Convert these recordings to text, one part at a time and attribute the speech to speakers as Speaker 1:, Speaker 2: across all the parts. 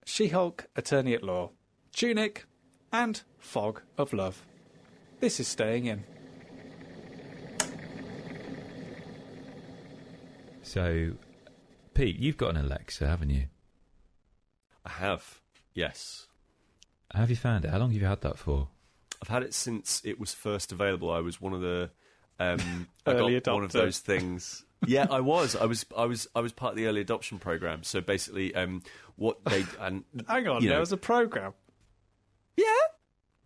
Speaker 1: She-Hulk, Attorney at Law, Tunic, and Fog of Love. This is Staying In.
Speaker 2: So, Pete, you've got an Alexa, haven't you?
Speaker 3: I have, yes.
Speaker 2: Have you found it? How long have you had that for?
Speaker 3: I've had it since it was first available. I was one of the I
Speaker 1: early
Speaker 3: got one of
Speaker 1: adopter.
Speaker 3: those things. Yeah, I was part of the early adoption program. So basically, what they and
Speaker 1: Hang on,
Speaker 3: you know,
Speaker 1: there was a program.
Speaker 3: yeah.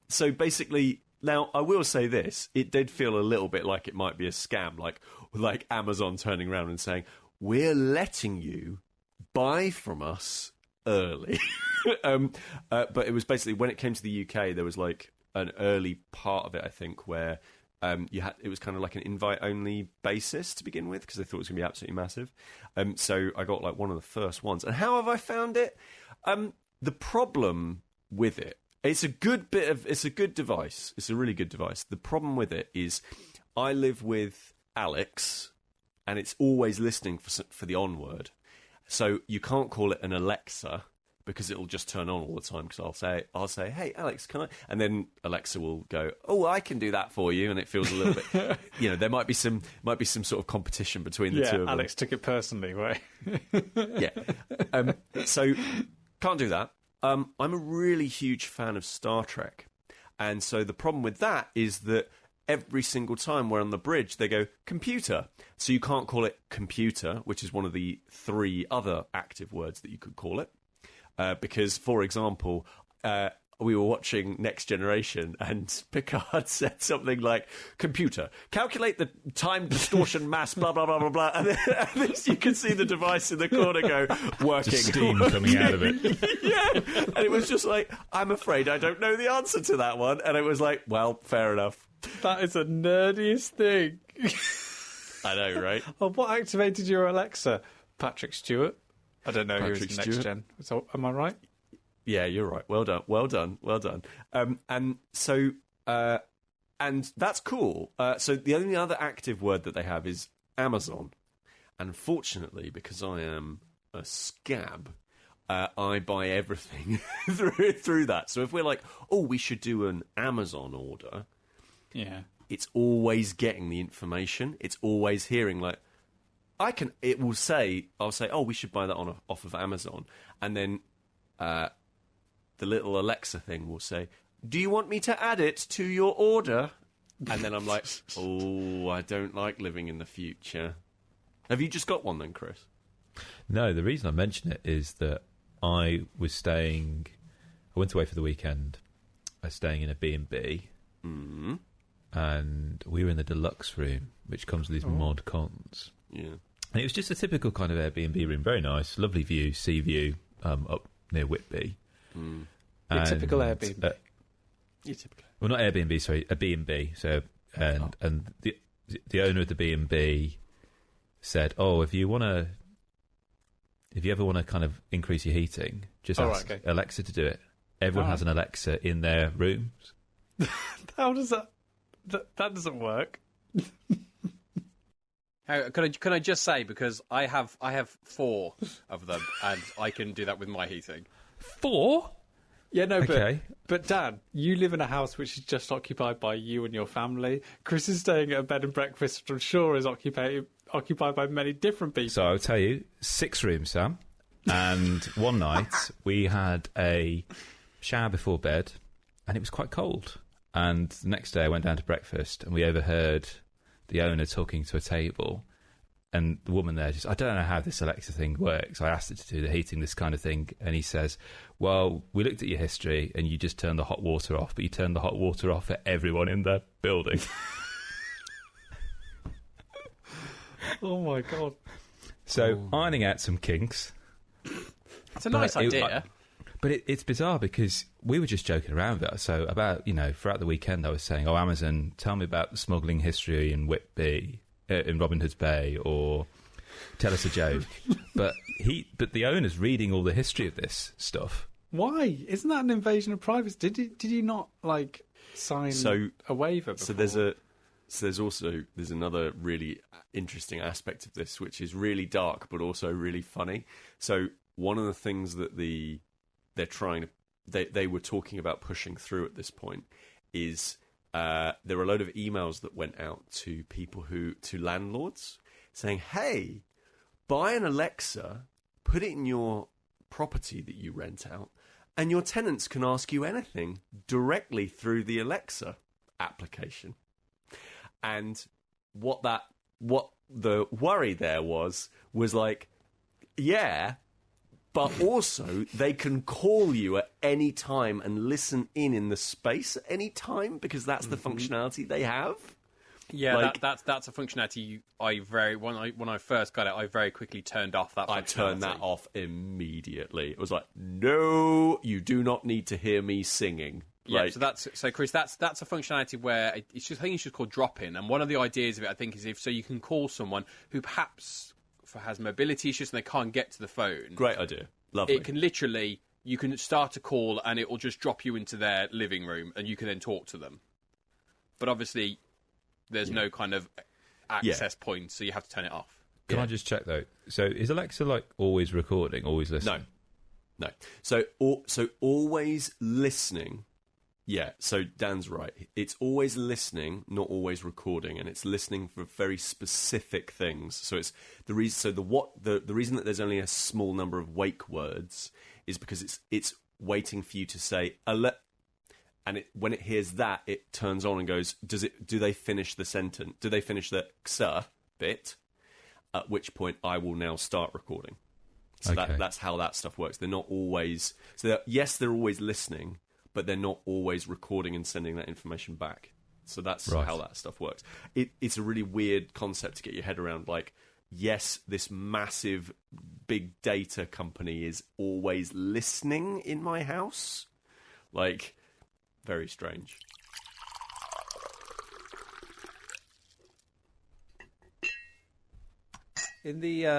Speaker 3: So basically, now I will say this: it did feel a little bit like it might be a scam, like Amazon turning around and saying, "We're letting you buy from us early." But it was basically, when it came to the UK, there was like an early part of it, I think, where it was kind of like an invite-only basis to begin with, because they thought it was going to be absolutely massive. So I got like one of the first ones. And how have I found it? The problem with it, it's a good device. It's a really good device. The problem with it is I live with Alex, and it's always listening for the on word. So you can't call it an Alexa, because it'll just turn on all the time. Because I'll say, "Hey, Alex, can I?" And then Alexa will go, "Oh, I can do that for you." And it feels a little bit, there might be some sort of competition between the two of them.
Speaker 1: Alex took it personally, right?
Speaker 3: Yeah. So can't do that. I'm a really huge fan of Star Trek, and so the problem with that is that every single time we're on the bridge, they go computer. So you can't call it computer, which is one of the 3 other active words that you could call it. Because, for example, we were watching Next Generation, and Picard said something like, "Computer, calculate the time distortion mass, blah, blah, blah, blah, blah." And then you can see the device in the corner go, "Working."
Speaker 2: Just steam coming out of it.
Speaker 3: Yeah. And it was just like, I'm afraid I don't know the answer to that one. And it was like, well, fair enough.
Speaker 1: That is the nerdiest thing.
Speaker 3: I know, right?
Speaker 1: Oh, what activated your Alexa? Patrick Stewart? I don't know who is Next Gen. So, am I right?
Speaker 3: Yeah, you're right. Well done. And so, and that's cool. So the only other active word that they have is Amazon. And fortunately, because I am a scab, I buy everything through that. So if we're like, "Oh, we should do an Amazon order,"
Speaker 1: Yeah.
Speaker 3: it's always getting the information. It's always hearing like, I'll say, "Oh, we should buy that off of Amazon," and then the little Alexa thing will say, "Do you want me to add it to your order?" And then I'm like, "Oh, I don't like living in the future." Have you just got one then, Chris?
Speaker 2: No, the reason I mention it is that I went away for the weekend. I was staying in a B&B, and we were in the deluxe room, which comes with these mod cons.
Speaker 3: Yeah.
Speaker 2: And it was just a typical kind of Airbnb room, very nice, lovely view, sea view, up near Whitby.
Speaker 1: Your typical Airbnb.
Speaker 3: You typically.
Speaker 2: Well, not Airbnb, sorry, a B&B. So, and the owner of the B&B said, "Oh, if you ever want to kind of increase your heating, just ask Alexa to do it." Everyone has an Alexa in their rooms.
Speaker 1: How does that? That doesn't work.
Speaker 4: Can I just say, because I have 4 of them, and I can do that with my heating.
Speaker 2: 4?
Speaker 1: Yeah, no,
Speaker 2: Okay.
Speaker 1: but Dan, you live in a house which is just occupied by you and your family. Chris is staying at a bed and breakfast, which I'm sure is occupied by many different people.
Speaker 2: So I'll tell you, 6 rooms, Sam. And one night we had a shower before bed, and it was quite cold. And the next day I went down to breakfast, and we overheard the owner talking to a table, and the woman there I don't know how this Alexa thing works. I asked it to do the heating, this kind of thing, and he says, "Well, we looked at your history, and you just turned the hot water off, but you turned the hot water off for everyone in the building."
Speaker 1: Oh my god!
Speaker 2: So ironing out some kinks.
Speaker 4: It's a nice idea.
Speaker 2: But it's bizarre because we were just joking around with it. So throughout the weekend I was saying, "Oh, Amazon, tell me about the smuggling history in Whitby, in Robin Hood's Bay, or tell us a joke." but the owner's reading all the history of this stuff.
Speaker 1: Why? Isn't that an invasion of privacy? Did you not sign a waiver before?
Speaker 3: So there's another really interesting aspect of this, which is really dark but also really funny. So one of the things that they're trying to they were talking about pushing through at this point is there were a load of emails that went out to people to landlords saying, hey, buy an Alexa, put it in your property that you rent out, and your tenants can ask you anything directly through the Alexa application. And what the worry there was like, yeah, but also they can call you at any time and listen in the space at any time, because that's the functionality they have.
Speaker 4: Yeah,
Speaker 3: like,
Speaker 4: that's a functionality when I first got it, I very quickly turned off that functionality.
Speaker 3: I turned that off immediately. It was like, no, you do not need to hear me singing.
Speaker 4: Yeah,
Speaker 3: like,
Speaker 4: so Chris, that's a functionality where it's just, I think it's just called drop-in, and one of the ideas of it, I think, is so you can call someone who perhaps has mobility issues and they can't get to the phone.
Speaker 3: Great idea. Lovely.
Speaker 4: It can literally, you can start a call and it will just drop you into their living room and you can then talk to them. But obviously, there's no kind of access point, so you have to turn it off.
Speaker 2: Can I just check though? So is Alexa like always recording, always listening?
Speaker 3: No. So always listening. Yeah. So Dan's right. It's always listening, not always recording, and it's listening for very specific things. So it's the reason. So the reason that there's only a small number of wake words is because it's waiting for you to say alert. And when it hears that, it turns on and goes, do they finish the sentence? Do they finish the xa bit? At which point I will now start recording. So
Speaker 2: Okay.
Speaker 3: that's how that stuff works. They're not always... So they're always listening, but they're not always recording and sending that information back. So that's
Speaker 2: Right.
Speaker 3: how that stuff works. It's a really weird concept to get your head around. Like, yes, this massive big data company is always listening in my house. Like... Very strange.
Speaker 1: In the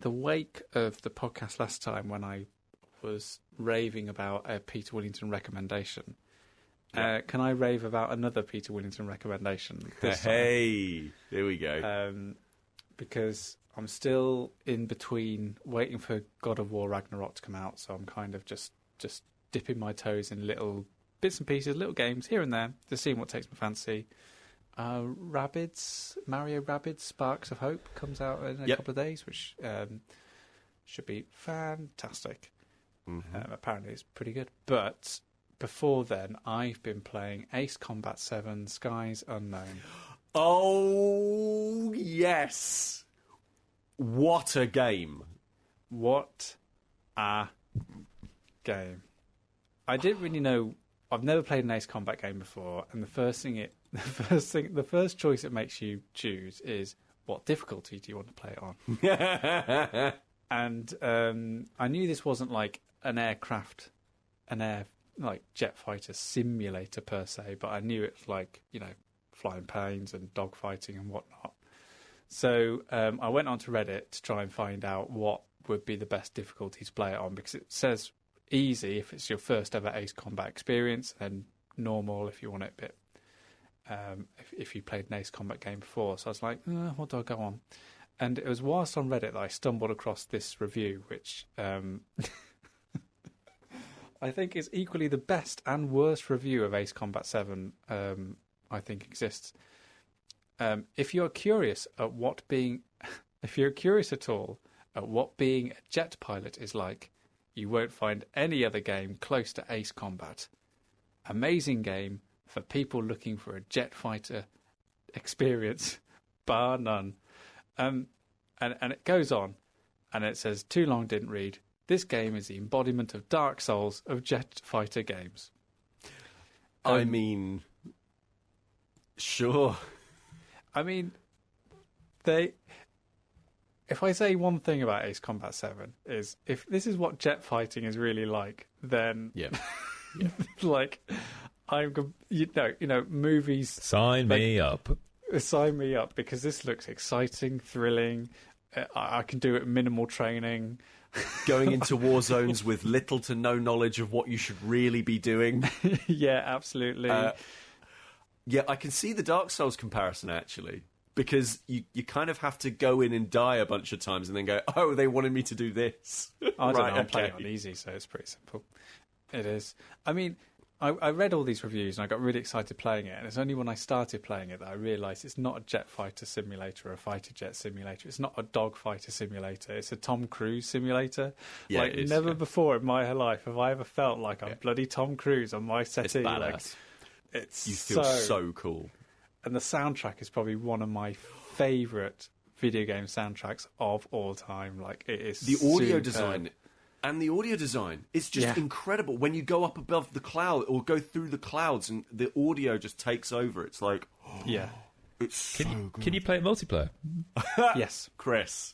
Speaker 1: wake of the podcast last time, when I was raving about a Peter Willington recommendation, can I rave about another Peter Willington recommendation this time?
Speaker 3: Hey, here we go.
Speaker 1: Because I'm still in between waiting for God of War Ragnarok to come out, so I'm kind of just dipping my toes in little bits and pieces, little games here and there, just seeing what takes my fancy. Mario Rabbids Sparks of Hope comes out in a couple of days, which should be fantastic.
Speaker 3: Mm-hmm.
Speaker 1: Apparently it's pretty good. But before then, I've been playing Ace Combat 7 Skies Unknown.
Speaker 3: Oh, yes. What a game.
Speaker 1: What a game. I didn't really know. I've never played an Ace Combat game before, and the first choice it makes you choose is what difficulty do you want to play it on? And I knew this wasn't like like jet fighter simulator per se, but I knew it's like, flying planes and dogfighting and whatnot. So I went onto Reddit to try and find out what would be the best difficulty to play it on, because it says easy if it's your first ever Ace Combat experience, and normal if you want it a bit if you played an Ace Combat game before. So I was like, what do I go on? And it was whilst on Reddit that I stumbled across this review, which I think is equally the best and worst review of Ace Combat 7 I think exists. If you're curious at all at what being a jet pilot is like, you won't find any other game close to Ace Combat. Amazing game for people looking for a jet fighter experience, bar none. And it goes on, and it says, too long, didn't read. This game is the embodiment of Dark Souls of jet fighter games.
Speaker 3: I mean, sure.
Speaker 1: I mean, if I say one thing about Ace Combat 7 is, if this is what jet fighting is really like, then like movies.
Speaker 2: Sign me up.
Speaker 1: Sign me up, because this looks exciting, thrilling. I can do it minimal training.
Speaker 3: Going into war zones with little to no knowledge of what you should really be doing.
Speaker 1: Yeah, absolutely.
Speaker 3: Yeah, I can see the Dark Souls comparison, actually. because you kind of have to go in and die a bunch of times and then go, oh, they wanted me to do this.
Speaker 1: I don't know, I'm
Speaker 3: okay.
Speaker 1: playing on easy, so it's pretty simple. It is. I mean, I read all these reviews and I got really excited playing it, and it's only when I started playing it that I realised it's not a jet fighter simulator or a fighter jet simulator. It's not a dog fighter simulator. It's a Tom Cruise simulator.
Speaker 3: Yeah,
Speaker 1: like,
Speaker 3: it is,
Speaker 1: never
Speaker 3: yeah.
Speaker 1: before in my life have I ever felt like I'm bloody Tom Cruise on my
Speaker 3: It's
Speaker 1: settee.
Speaker 3: badass.
Speaker 1: Like, it's
Speaker 3: You feel so cool.
Speaker 1: And the soundtrack is probably one of my favourite video game soundtracks of all time. Like, it is
Speaker 3: The audio
Speaker 1: superb.
Speaker 3: design. And the audio design is just
Speaker 1: Yeah.
Speaker 3: incredible. When you go up above the cloud or go through the clouds and the audio just takes over, it's like,
Speaker 1: Yeah.
Speaker 3: it's so good.
Speaker 2: Can you play it multiplayer?
Speaker 1: Yes.
Speaker 3: Chris.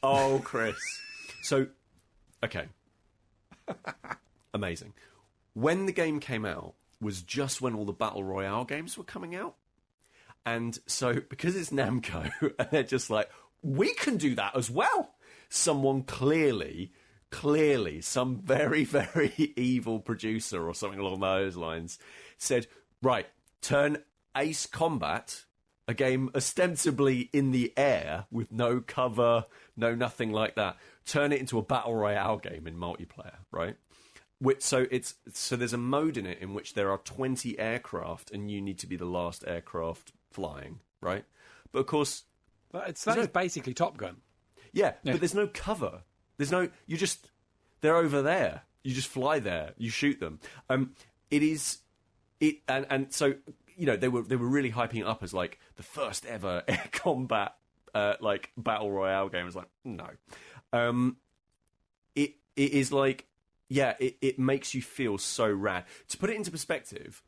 Speaker 3: Oh, Chris. So, okay. Amazing. When the game came out was just when all the Battle Royale games were coming out. And so, because it's Namco, and they're just like, we can do that as well. Someone clearly, some very, very evil producer or something along those lines said, right, turn Ace Combat, a game ostensibly in the air with no cover, no nothing like that, turn it into a Battle Royale game in multiplayer, right? So there's a mode in it in which there are 20 aircraft and you need to be the last aircraft flying, right? But of course,
Speaker 4: That is basically Top Gun.
Speaker 3: yeah, but there's no cover. They're over there. You just fly there. You shoot them. And so, you know, they were really hyping it up as like the first ever air combat like battle royale game. I was like, no. It is like, yeah, it makes you feel so rad. To put it into perspective,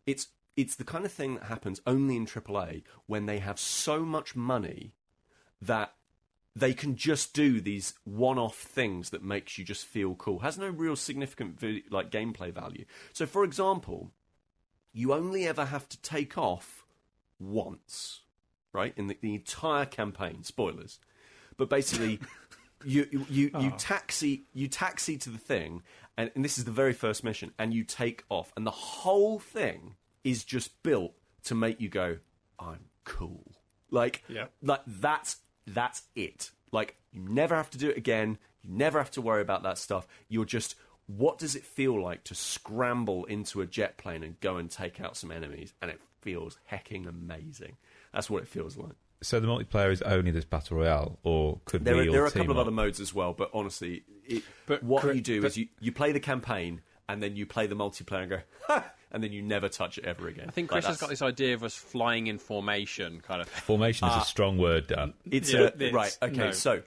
Speaker 3: it's the kind of thing that happens only in AAA when they have so much money that they can just do these one-off things that makes you just feel cool. Has no real significant gameplay value. So, for example, you only ever have to take off once, right, in the entire campaign. Spoilers, but basically, you taxi to the thing, and this is the very first mission, and you take off, and the whole thing is just built to make you go, I'm cool. Like that's it. Like, you never have to do it again. You never have to worry about that stuff. You're just, what does it feel like to scramble into a jet plane and go and take out some enemies? And it feels hecking amazing. That's what it feels like.
Speaker 2: So the multiplayer is only this battle royale, or could
Speaker 3: There
Speaker 2: we all
Speaker 3: are a
Speaker 2: team
Speaker 3: couple of
Speaker 2: up?
Speaker 3: other modes as well, but honestly, you do is you play the campaign and then you play the multiplayer and go, ha! And then you never touch it ever again.
Speaker 4: I think Chris has got this idea of us flying in formation, kind of.
Speaker 2: Formation is a strong word, Dan.
Speaker 3: It's right. Okay,
Speaker 1: no.
Speaker 3: so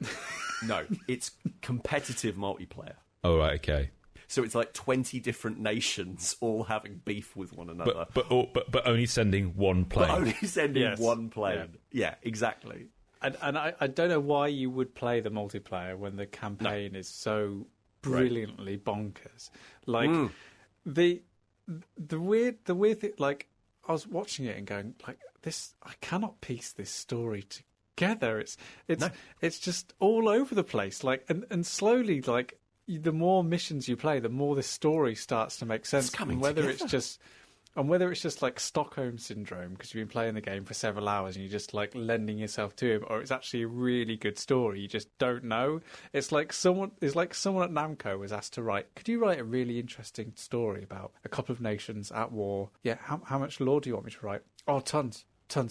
Speaker 3: no, it's competitive multiplayer.
Speaker 2: Oh, right, okay.
Speaker 3: So it's like 20 different nations all having beef with one another,
Speaker 2: But only sending one plane.
Speaker 3: but only sending
Speaker 1: Yes.
Speaker 3: one plane. Yeah, exactly.
Speaker 1: And I don't know why you would play the multiplayer when the campaign is so brilliantly bonkers. Like the weird thing, like, I was watching it and going, like, this, I cannot piece this story together. It's just all over the place. Like, and slowly, like, the more missions you play, the more this story starts to make sense.
Speaker 3: coming
Speaker 1: and whether
Speaker 3: together.
Speaker 1: it's just like Stockholm syndrome because you've been playing the game for several hours and you're just like lending yourself to it, or it's actually a really good story. You just don't know. It's like someone at Namco was asked to write. Could you write a really interesting story about a couple of nations at war? Yeah. How much lore do you want me to write? Oh, tons,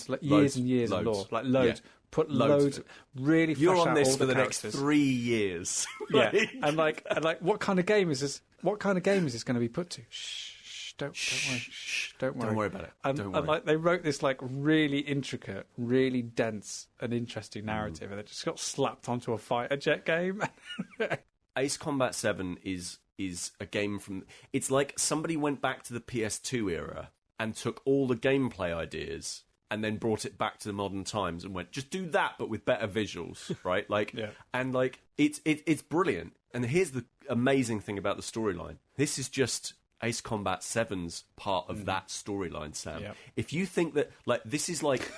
Speaker 1: like years
Speaker 3: Loads.
Speaker 1: and years of
Speaker 3: Loads.
Speaker 1: lore, like loads.
Speaker 3: Yeah.
Speaker 1: Put
Speaker 3: Loads
Speaker 1: loads.
Speaker 3: of it.
Speaker 1: Really,
Speaker 3: You're
Speaker 1: flesh
Speaker 3: on
Speaker 1: out
Speaker 3: this
Speaker 1: all
Speaker 3: for the
Speaker 1: characters.
Speaker 3: next 3 years.
Speaker 1: Yeah, and like, what kind of game is this? What kind of game is this going to be put to? Don't worry. Don't worry.
Speaker 3: Don't worry about it.
Speaker 1: And,
Speaker 3: Don't
Speaker 1: and
Speaker 3: worry.
Speaker 1: like they wrote this like really intricate, really dense and interesting narrative, and it just got slapped onto a fighter jet game.
Speaker 3: Ace Combat 7 is a game from... It's like somebody went back to the PS2 era and took all the gameplay ideas and then brought it back to the modern times and went, just do that, but with better visuals, right? Like,
Speaker 1: Yeah.
Speaker 3: And like, it's brilliant. And here's the amazing thing about the storyline. This is just Ace Combat 7's part of that storyline, Sam.
Speaker 1: Yep.
Speaker 3: If you think that, like, this is like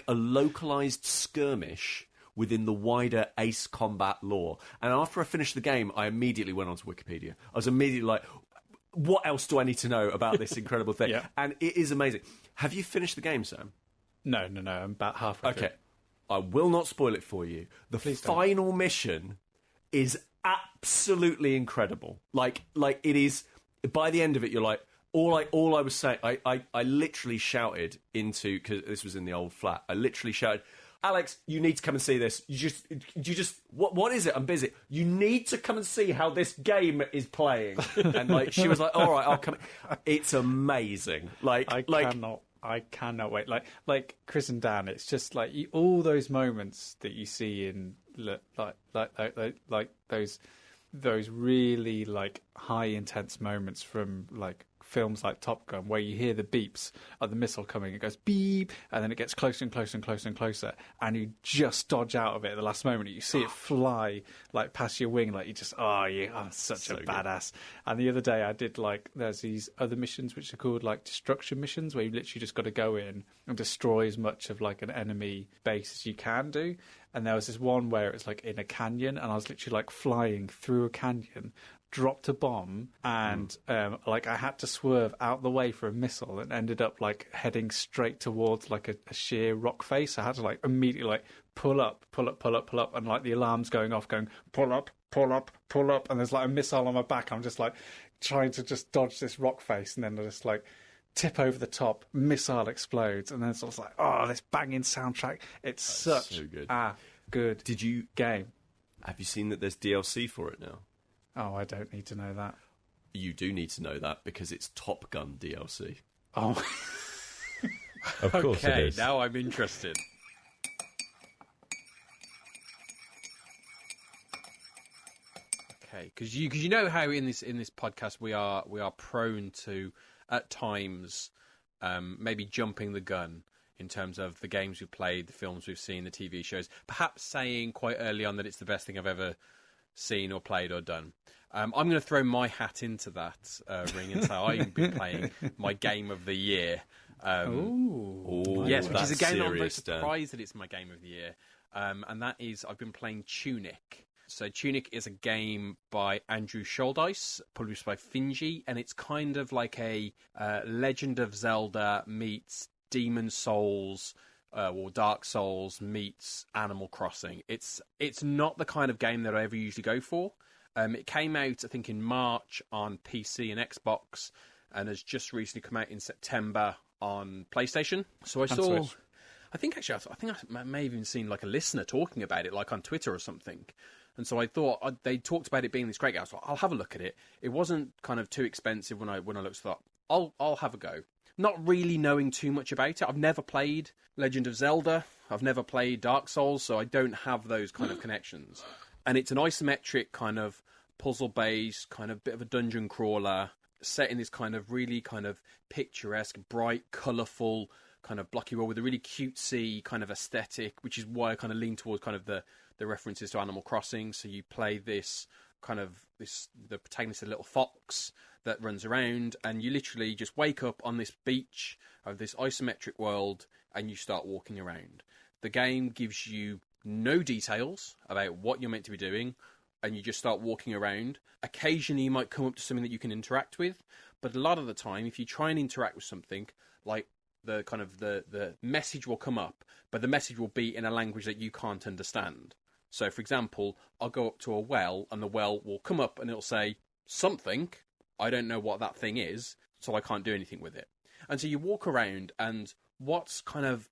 Speaker 3: a localized skirmish within the wider Ace Combat lore. And after I finished the game, I immediately went onto Wikipedia. I was immediately like, what else do I need to know about this incredible thing?
Speaker 1: Yeah.
Speaker 3: And it is amazing. Have you finished the game, Sam?
Speaker 1: No, I'm about halfway through.
Speaker 3: Okay. I will not spoil it for you. The final mission is absolutely incredible. Like it is. By the end of it, you're like, all I was saying. I literally shouted into, because this was in the old flat. I literally shouted, Alex, you need to come and see this. You just what is it? I'm busy. You need to come and see how this game is playing. And like she was like, all right, I'll come. It's amazing.
Speaker 1: I cannot wait. Like Chris and Dan, it's just like all those moments that you see in like those really like high intense moments from like films like Top Gun, where you hear the beeps of the missile coming. It goes beep, and then it gets closer and closer and closer and closer, and you just dodge out of it at the last moment. You see it fly like past your wing, like you just I'm such a badass. Good. And the other day I did there's these other missions which are called like destruction missions, where you literally just got to go in and destroy as much of like an enemy base as you can do. And there was this one where it's like in a canyon, and I was literally like flying through a canyon, dropped a bomb, and like I had to swerve out the way for a missile, and ended up like heading straight towards like a sheer rock face. I had to like immediately like pull up, and like the alarm's going off, going pull up, and there's like a missile on my back. I'm just like trying to just dodge this rock face, and then I just like tip over the top, missile explodes, and then it's also like, this banging soundtrack. It's such
Speaker 3: so good.
Speaker 1: Good game.
Speaker 3: Have you seen that there's DLC for it now?
Speaker 1: Oh, I don't need to know that.
Speaker 3: You do need to know that, because it's Top Gun DLC.
Speaker 1: Oh.
Speaker 2: Of course it
Speaker 4: Okay,
Speaker 2: is.
Speaker 4: now I'm interested. Okay, because you know how in this podcast we are prone to at times maybe jumping the gun in terms of the games we've played, the films we've seen, the TV shows, perhaps saying quite early on that it's the best thing I've ever seen or played or done. I'm going to throw my hat into that ring and say I've been playing my game of the year. Yes, which is a game that I'm very surprised that it's my game of the year. And that is, I've been playing Tunic. So Tunic is a game by Andrew Scholdice, published by Finji, and it's kind of like a Legend of Zelda meets Demon Souls, or Dark Souls meets Animal Crossing. It's not the kind of game that I ever usually go for. It came out, I think, in March on PC and Xbox, and has just recently come out in September on PlayStation. So I saw, Switch. I think I may have even seen like a listener talking about it, like on Twitter or something. And so I thought they talked about it being this great game. So I'll have a look at it. It wasn't kind of too expensive when I looked. So I'll have a go. Not really knowing too much about it. I've never played Legend of Zelda. I've never played Dark Souls, so I don't have those kind of connections. And it's an isometric kind of puzzle-based, kind of bit of a dungeon crawler, set in this kind of really kind of picturesque, bright, colourful, kind of blocky world with a really cutesy kind of aesthetic, which is why I kind of lean towards kind of the references to Animal Crossing. So you play the protagonist, a little fox that runs around, and you literally just wake up on this beach of this isometric world and you start walking around. The game gives you no details about what you're meant to be doing, and you just start walking around. Occasionally you might come up to something that you can interact with, but a lot of the time, if you try and interact with something, like the message will come up, but the message will be in a language that you can't understand. So, for example, I'll go up to a well, and the well will come up, and it'll say something. I don't know what that thing is, so I can't do anything with it. And so you walk around, and what's kind of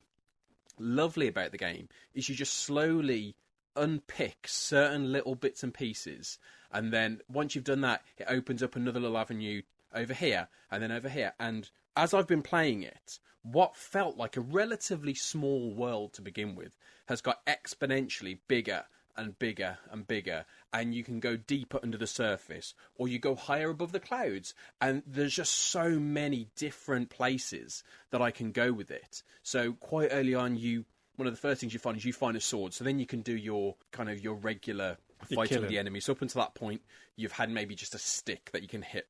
Speaker 4: lovely about the game is you just slowly unpick certain little bits and pieces, and then once you've done that, it opens up another little avenue over here, and then over here. And as I've been playing it, what felt like a relatively small world to begin with has got exponentially bigger and bigger and bigger, and you can go deeper under the surface, or you go higher above the clouds, and there's just so many different places that I can go with it. So quite early on, one of the first things you find is you find a sword, so then you can do your regular fighting with the enemy. So up until that point, you've had maybe just a stick that you can hit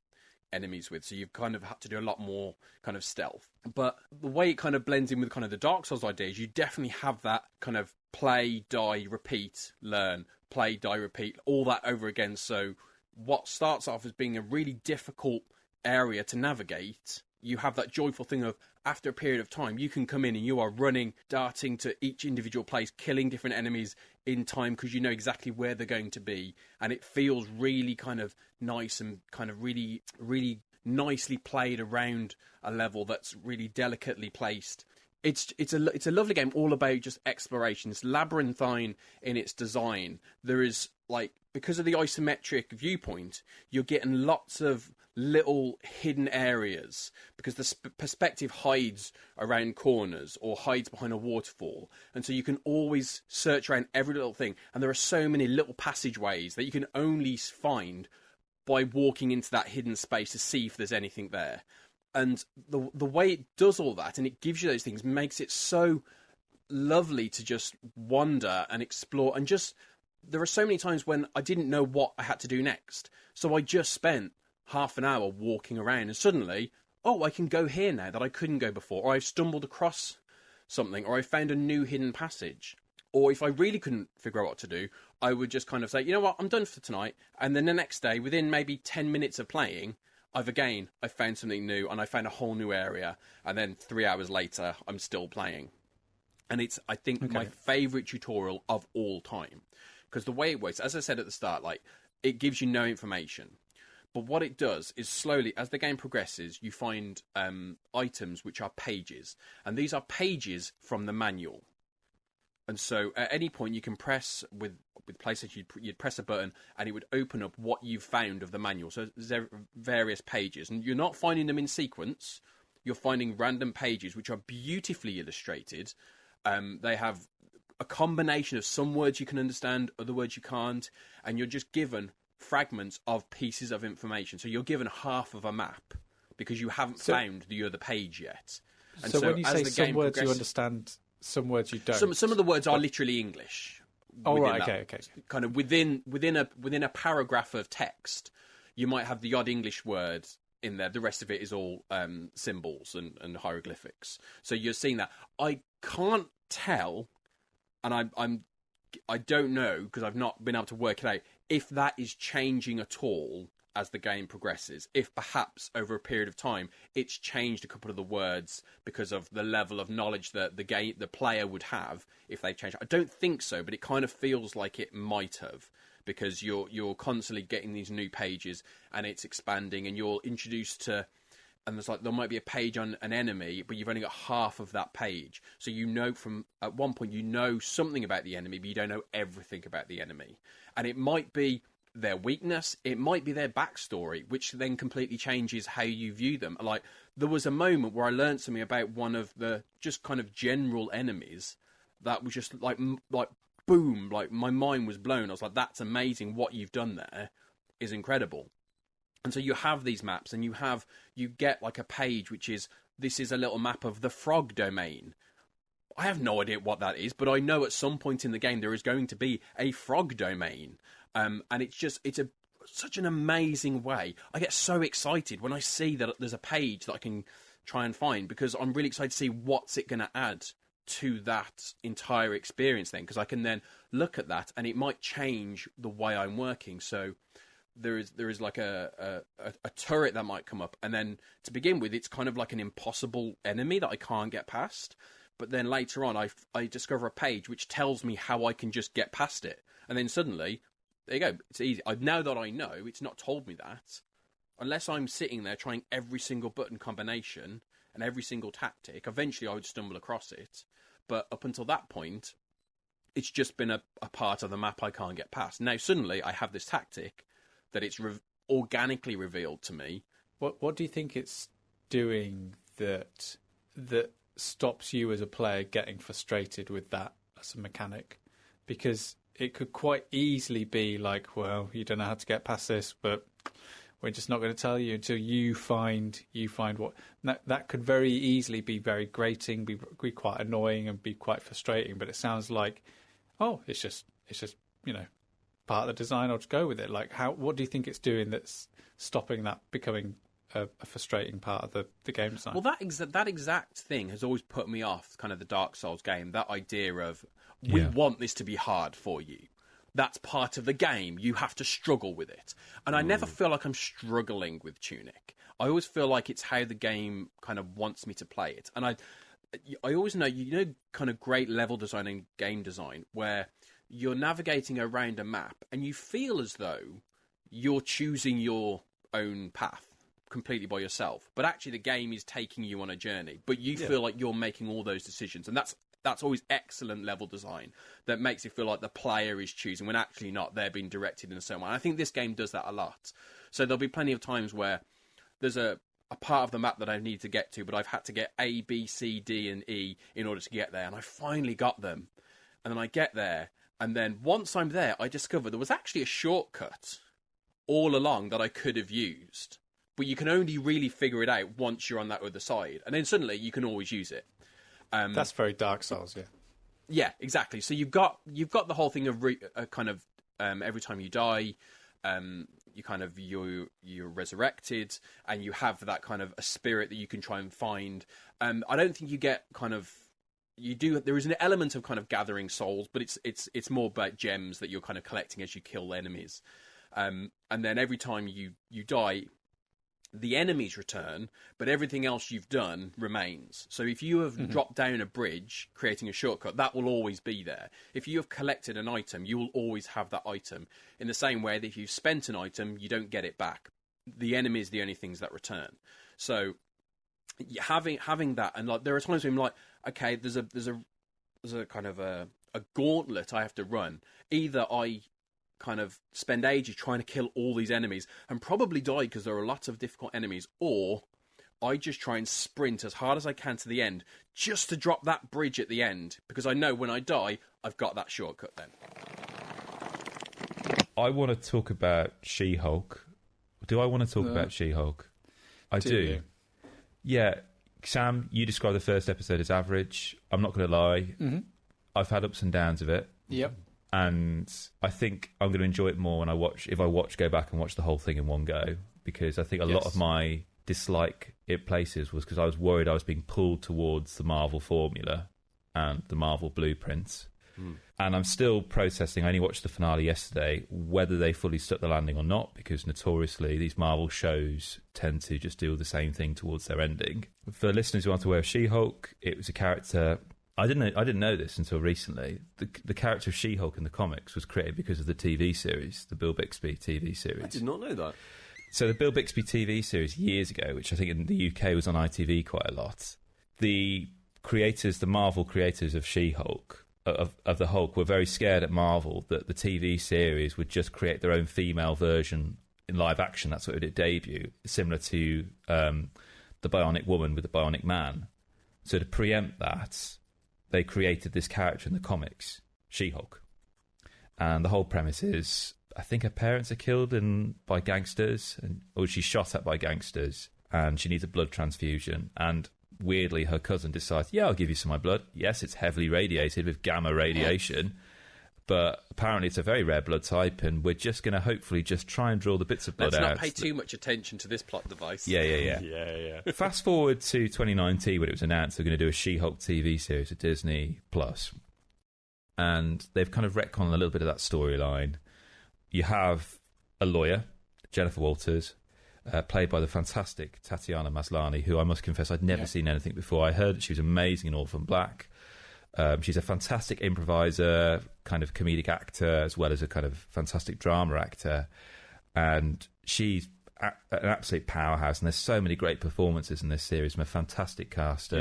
Speaker 4: enemies with, so you've kind of had to do a lot more kind of stealth. But the way it kind of blends in with kind of the Dark Souls ideas, you definitely have that kind of play, die, repeat, learn, play, die, repeat, all that over again. So what starts off as being a really difficult area to navigate, you have that joyful thing of, after a period of time, you can come in and you are running, darting to each individual place, killing different enemies in time because you know exactly where they're going to be. And it feels really kind of nice and kind of really, really nicely played around a level that's really delicately placed. It's a lovely game, all about just exploration. It's labyrinthine in its design. There is, like, because of the isometric viewpoint, you're getting lots of little hidden areas because the perspective hides around corners or hides behind a waterfall, and so you can always search around every little thing. And there are so many little passageways that you can only find by walking into that hidden space to see if there's anything there. And the way it does all that, and it gives you those things, makes it so lovely to just wander and explore. And just, there are so many times when I didn't know what I had to do next. So I just spent half an hour walking around, and suddenly, oh, I can go here now that I couldn't go before. Or I've stumbled across something, or I found a new hidden passage. Or if I really couldn't figure out what to do, I would just kind of say, you know what, I'm done for tonight. And then the next day, within maybe 10 minutes of playing, I found something new, and I found a whole new area, and then 3 hours later, I'm still playing. And it's, I think, my favourite tutorial of all time. Because the way it works, as I said at the start, like, it gives you no information. But what it does is slowly, as the game progresses, you find items which are pages. And these are pages from the manual. And so at any point you can press with PlayStation, you'd press a button and it would open up what you've found of the manual. So there's various pages, and you're not finding them in sequence. You're finding random pages which are beautifully illustrated. They have a combination of some words you can understand, other words you can't, and you're just given fragments of pieces of information. So you're given half of a map because you haven't found the other page yet. And
Speaker 1: so when you say some words you understand, some words you don't.
Speaker 4: Some of the words are literally English.
Speaker 1: Oh right, okay.
Speaker 4: Kind of within a paragraph of text, you might have the odd English word in there. The rest of it is all symbols and hieroglyphics. So you're seeing that. I can't tell, and I don't know because I've not been able to work it out if that is changing at all as the game progresses, if perhaps over a period of time it's changed a couple of the words because of the level of knowledge that the player would have if they changed. I don't think so, but it kind of feels like it might have, because you're constantly getting these new pages and it's expanding, and you're introduced to, and there might be a page on an enemy, but you've only got half of that page. So you know from at one point you know something about the enemy, but you don't know everything about the enemy, and it might be their weakness, it might be their backstory, which then completely changes how you view them. Like, there was a moment where I learned something about one of the just kind of general enemies that was just like boom, like my mind was blown. I was like, that's amazing, what you've done there is incredible. And so you have these maps, and you get like a page which is, this is a little map of the frog domain. I have no idea what that is, but I know at some point in the game there is going to be a frog domain. And it's such an amazing way. I get so excited when I see that there's a page that I can try and find, because I'm really excited to see what's it going to add to that entire experience then, because I can then look at that and it might change the way I'm working. So there is like a turret that might come up, and then to begin with it's kind of like an impossible enemy that I can't get past. But then later on I discover a page which tells me how I can just get past it, and then suddenly, there you go, it's easy. Now that I know, it's not told me that. Unless I'm sitting there trying every single button combination and every single tactic, eventually I would stumble across it. But up until that point, it's just been a part of the map I can't get past. Now suddenly I have this tactic that it's organically revealed to me.
Speaker 1: What do you think it's doing that stops you as a player getting frustrated with that as a mechanic? Because it could quite easily be like, well, you don't know how to get past this, but we're just not going to tell you until you find what. That could very easily be very grating, be quite annoying, and be quite frustrating. But it sounds like, oh, it's just part of the design. I'll just go with it. Like, what do you think it's doing that's stopping that becoming a frustrating part of the game design?
Speaker 4: Well, that exact thing has always put me off kind of the Dark Souls game. That idea of, we want this to be hard for you. that's part of the game. You have to struggle with it. And I never feel like I'm struggling with Tunic. I always feel like it's how the game kind of wants me to play it. And I always know, kind of great level design and game design where you're navigating around a map and you feel as though you're choosing your own path completely by yourself. But actually the game is taking you on a journey. But you feel like you're making all those decisions. And that's always excellent level design that makes it feel like the player is choosing when actually not. They're being directed in a certain way. And I think this game does that a lot. So there'll be plenty of times where there's a part of the map that I need to get to, but I've had to get A, B, C, D, and E in order to get there. And I finally got them. And then I get there. And then once I'm there, I discover there was actually a shortcut all along that I could have used. But you can only really figure it out once you're on that other side. And then suddenly you can always use it.
Speaker 1: That's very Dark Souls, yeah.
Speaker 4: Yeah, exactly. So you've got the whole thing of every time you die, you're resurrected, and you have that kind of a spirit that you can try and find. I don't think you get there is an element of kind of gathering souls, but it's more about gems that you're kind of collecting as you kill enemies. And then every time you die, the enemies return, but everything else you've done remains. So if you have dropped down a bridge, creating a shortcut, that will always be there. If you have collected an item, you will always have that item. In the same way that if you've spent an item, you don't get it back. The enemies are the only things that return. So having that, and like there are times when I'm like, okay, there's a kind of a gauntlet I have to run. Either I kind of spend ages trying to kill all these enemies and probably die because there are lots of difficult enemies, or I just try and sprint as hard as I can to the end just to drop that bridge at the end, because I know when I die I've got that shortcut then.
Speaker 2: I want to talk about She-Hulk. Do I want to talk about She-Hulk? I do. Yeah, Sam, you described the first episode as average. I'm not going to lie. I've had ups and downs of it.
Speaker 1: Yep.
Speaker 2: And I think I'm going to enjoy it more when go back and watch the whole thing in one go, because I think a lot of my dislike it places was because I was worried I was being pulled towards the Marvel formula and the Marvel blueprints. And I'm still processing. I only watched the finale yesterday, whether they fully stuck the landing or not, because notoriously these Marvel shows tend to just do the same thing towards their ending. For listeners who aren't aware of She-Hulk, it was a character... I didn't know this until recently. The character of She-Hulk in the comics was created because of the TV series, the Bill Bixby TV series.
Speaker 3: I did not know that.
Speaker 2: So the Bill Bixby TV series years ago, which I think in the UK was on ITV quite a lot, the Marvel creators of She-Hulk, of the Hulk, were very scared at Marvel that the TV series would just create their own female version in live action. That's what it did debut, similar to the Bionic Woman with the Bionic Man. So to preempt that, they created this character in the comics, She-Hulk. And the whole premise is, I think her parents are killed by gangsters, or she's shot at by gangsters, and she needs a blood transfusion. And weirdly, her cousin decides, yeah, I'll give you some of my blood. Yes, it's heavily radiated with gamma radiation, but apparently it's a very rare blood type, and we're just going to hopefully just try and draw the bits of blood out.
Speaker 4: Let's not pay too much attention to this plot device.
Speaker 2: Yeah. Fast forward to 2019 when it was announced they're going to do a She-Hulk TV series at Disney+. And they've kind of retconned a little bit of that storyline. You have a lawyer, Jennifer Walters, played by the fantastic Tatiana Maslany, who I must confess I'd never seen anything before. I heard that she was amazing in Orphan Black. She's a fantastic improviser, kind of comedic actor, as well as a kind of fantastic drama actor. And she's an absolute powerhouse. And there's so many great performances in this series from a fantastic cast.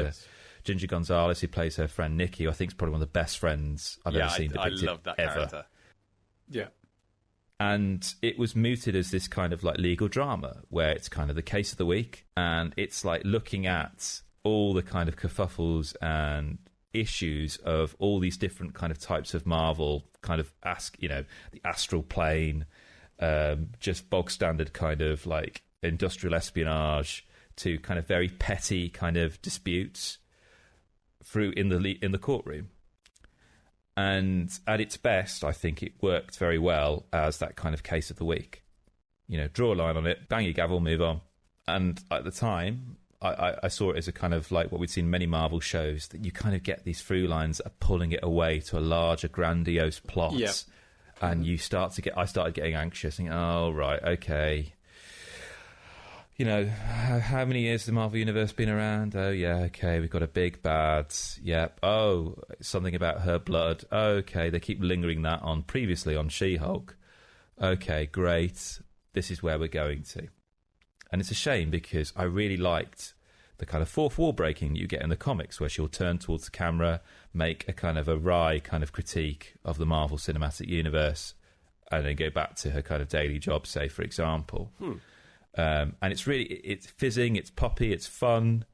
Speaker 2: Ginger Gonzalez, who plays her friend Nikki, who I think is probably one of the best friends I've ever seen depicted.
Speaker 4: I love that
Speaker 2: ever.
Speaker 4: character.
Speaker 1: Yeah.
Speaker 2: And it was mooted as this kind of like legal drama, where it's kind of the case of the week. And it's like looking at all the kind of kerfuffles and issues of all these different kind of types of Marvel, kind of the astral plane, just bog standard kind of like industrial espionage, to kind of very petty kind of disputes through in the courtroom. And at its best, I think it worked very well as that kind of case of the week. Draw a line on it, bang your gavel, move on. And at the time, I saw it as a kind of like what we'd seen in many Marvel shows, that you kind of get these through lines that are pulling it away to a larger, grandiose plot and I started getting anxious, thinking, oh, right, okay. You know, how many years has the Marvel Universe been around? Oh, yeah, okay, we've got a big bad. Yep. Oh, something about her blood. Okay, they keep lingering that on previously on She-Hulk. Okay, great. This is where we're going to. And it's a shame because I really liked the kind of fourth wall breaking you get in the comics, where she'll turn towards the camera, make a kind of a wry kind of critique of the Marvel Cinematic Universe, and then go back to her kind of daily job, say, for example. And it's fizzing, it's poppy, it's fun.